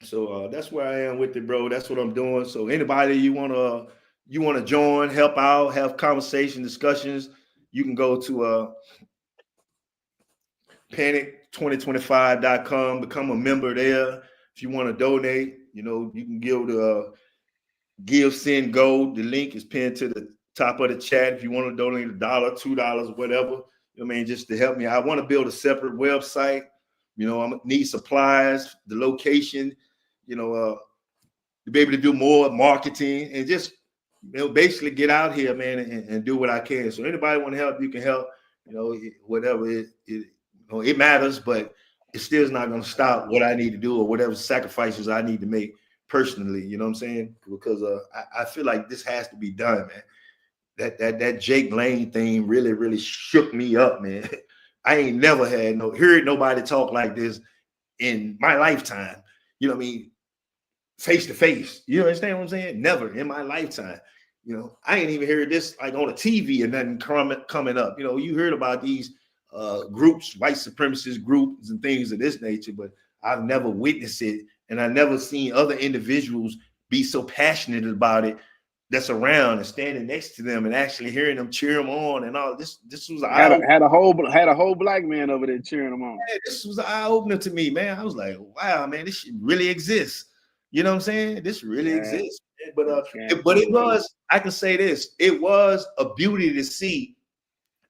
So that's where I am with it, bro. That's what I'm doing. So anybody you wanna join, help out, have conversation, discussions, you can go to panic2025.com, become a member there. If you want to donate, you can give to Give, Send, Go. The link is pinned to the top of the chat. If you want to donate $1, $2, whatever, just to help me. I want to build a separate website. I'm gonna need supplies, the location, to be able to do more marketing and just basically get out here, man, and do what I can. So anybody want to help, you can help. Whatever it matters, but it still is not going to stop what I need to do or whatever sacrifices I need to make personally. You know what I'm saying? Because I feel like this has to be done, man. That Jake Lane thing really, really shook me up, man. I ain't never heard nobody talk like this in my lifetime. You know what I mean? Face to face. You understand what I'm saying? Never in my lifetime. I ain't even heard this like on a TV or nothing coming up. You heard about these groups, white supremacist groups and things of this nature, but I've never witnessed it, and I've never seen other individuals be so passionate about it that's around and standing next to them and actually hearing them cheer them on and all. This was had a whole black man over there cheering them on. Yeah, this was an eye opener to me, man. I was like, wow, man, this shit really exists. You know what I'm saying? This really exists. But it was, I can say this, it was a beauty to see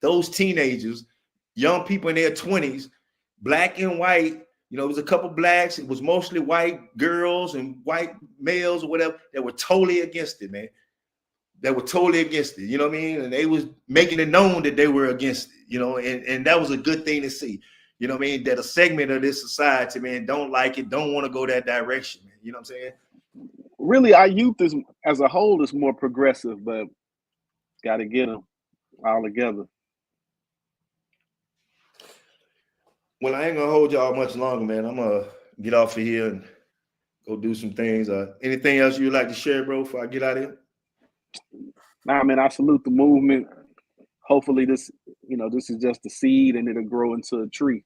those teenagers, young people in their 20s, black and white. It was a couple blacks. It was mostly white girls and white males or whatever that were totally against it, man. That were totally against it. You know what I mean? And they was making it known that they were against it, and that was a good thing to see. You know what I mean? That a segment of this society, man, don't like it, don't want to go that direction, man. You know what I'm saying? Really, our youth as a whole is more progressive, but got to get them all together. Well, I ain't gonna hold y'all much longer, man. I'm gonna get off of here and go do some things. Anything else you'd like to share, bro, before I get out of here? Nah, man, I salute the movement. Hopefully this is just a seed and it'll grow into a tree.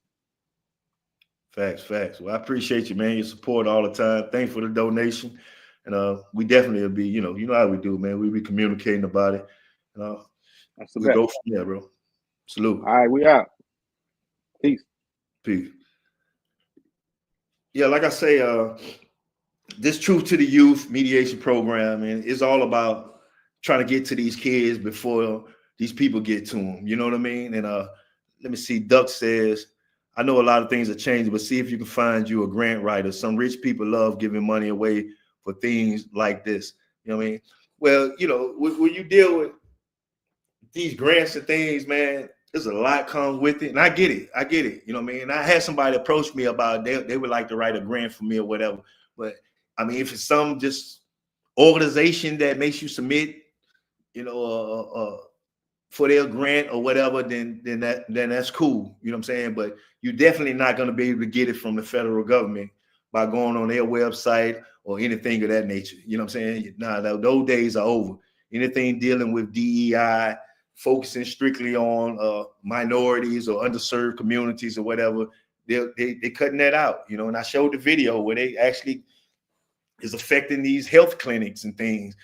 Facts. Well, I appreciate you, man. Your support all the time. Thanks for the donation. And we definitely will be, you know how we do, man. We'll be communicating about it. We'll go from there, bro. Salute. All right, we out. Peace. Peace. Yeah, like I say, this Truth to the Youth mediation program, and it's all about trying to get to these kids before these people get to them. You know what I mean? And let me see. Duck says, I know a lot of things are changing, but see if you can find you a grant writer. Some rich people love giving money away for things like this. You know what I mean? Well, you know, when you deal with these grants and things, man, there's a lot comes with it. And I get it. You know what I mean? And I had somebody approach me about they would like to write a grant for me or whatever. But I mean, if it's some just organization that makes you submit, you know, for their grant or whatever, then that's cool. You know what I'm saying? But you're definitely not going to be able to get it from the federal government by going on their website or anything of that nature. You know what I'm saying? Nah, those days are over. Anything dealing with DEI, focusing strictly on minorities or underserved communities or whatever, they're cutting that out. You know, and I showed the video where they actually is affecting these health clinics and things,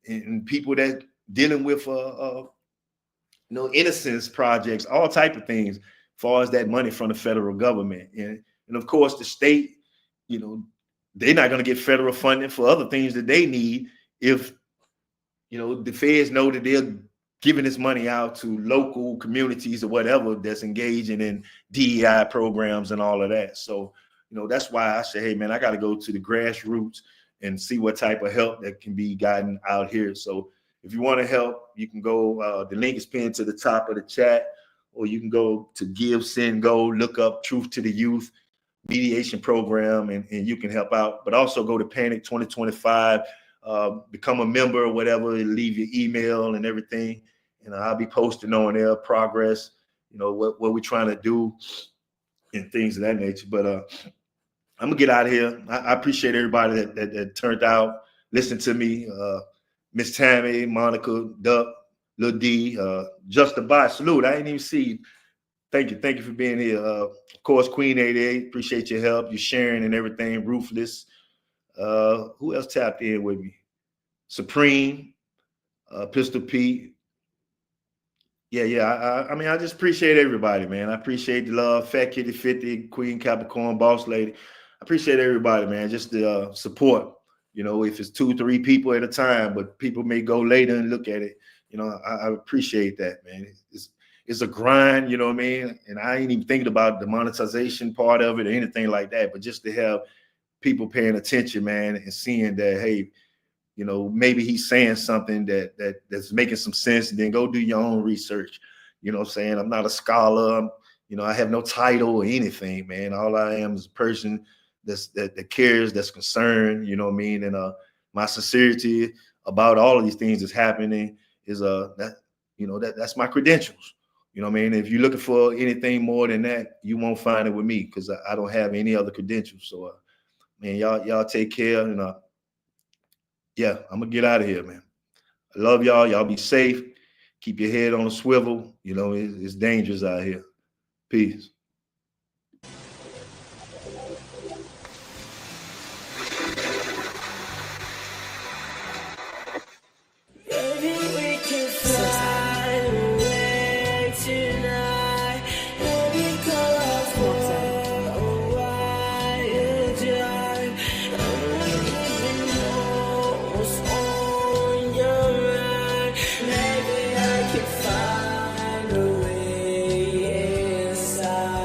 and people that dealing with you know, innocence projects, all type of things, as far as that money from the federal government. And of course, the state, you know, they're not going to get federal funding for other things that they need if, you know, the feds know that they're giving this money out to local communities or whatever that's engaging in DEI programs and all of that. So, you know, that's why I say, hey, man, I got to go to the grassroots and see what type of help that can be gotten out here. So if you want to help, you can go, the link is pinned to the top of the chat, or you can go to Give, Send, Go, look up Truth to the Youth mediation program, and you can help out. But also go to Panic 2025, become a member or whatever, leave your email and everything. And I'll be posting on there progress, you know, what we're trying to do and things of that nature. But I'm gonna get out of here. I appreciate everybody that turned out, listened to me. Miss Tammy, Monica, Duck, Lil D, Just a Bot. Salute. I didn't even see you. Thank you for being here. Of course, Queen 88, appreciate your help, your sharing and everything. Ruthless. Who else tapped in with me? Supreme, Pistol Pete. Yeah. I mean, I just appreciate everybody, man. I appreciate the love. Fat Kitty 50, Queen Capricorn, Boss Lady. I appreciate everybody, man. Just the support. You know, if it's 2-3 people at a time, but people may go later and look at it. You know, I appreciate that, man. It's a grind, you know what I mean? And I ain't even thinking about the monetization part of it or anything like that, but just to have people paying attention, man, and seeing that, hey, you know, maybe he's saying something that's making some sense, and then go do your own research. You know what I'm saying? I'm not a scholar. You know, I have no title or anything, man. All I am is a person that cares, that's concerned, you know what I mean? And my sincerity about all of these things that's happening is that's my credentials. You know what I mean? If you're looking for anything more than that, you won't find it with me, because I don't have any other credentials. So man, y'all take care, and yeah, I'm gonna get out of here, man. I love y'all. Y'all be safe. Keep your head on a swivel. You know, it's dangerous out here. Peace. Maybe I can find a way inside.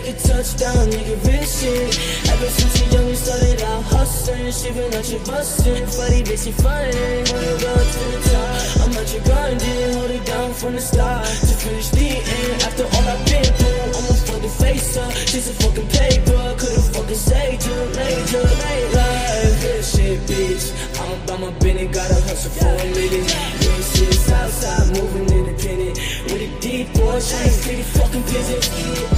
take a touchdown, nigga, real shit. Ever since you young, you started out hustling. Shipping out your bustin', funny bitch, you frontin'. Wanna go to the top, I'm out your grinding. Hold it down from the start to finish the end. After all I've been through, I'ma fucking face up. Just a fucking paper, could've fucking saved you. Major, late life, real shit, bitch. I'm about my business, gotta hustle for a living. Real shit, Southside, moving independent. With a deep boy, trying to pretty fucking visit.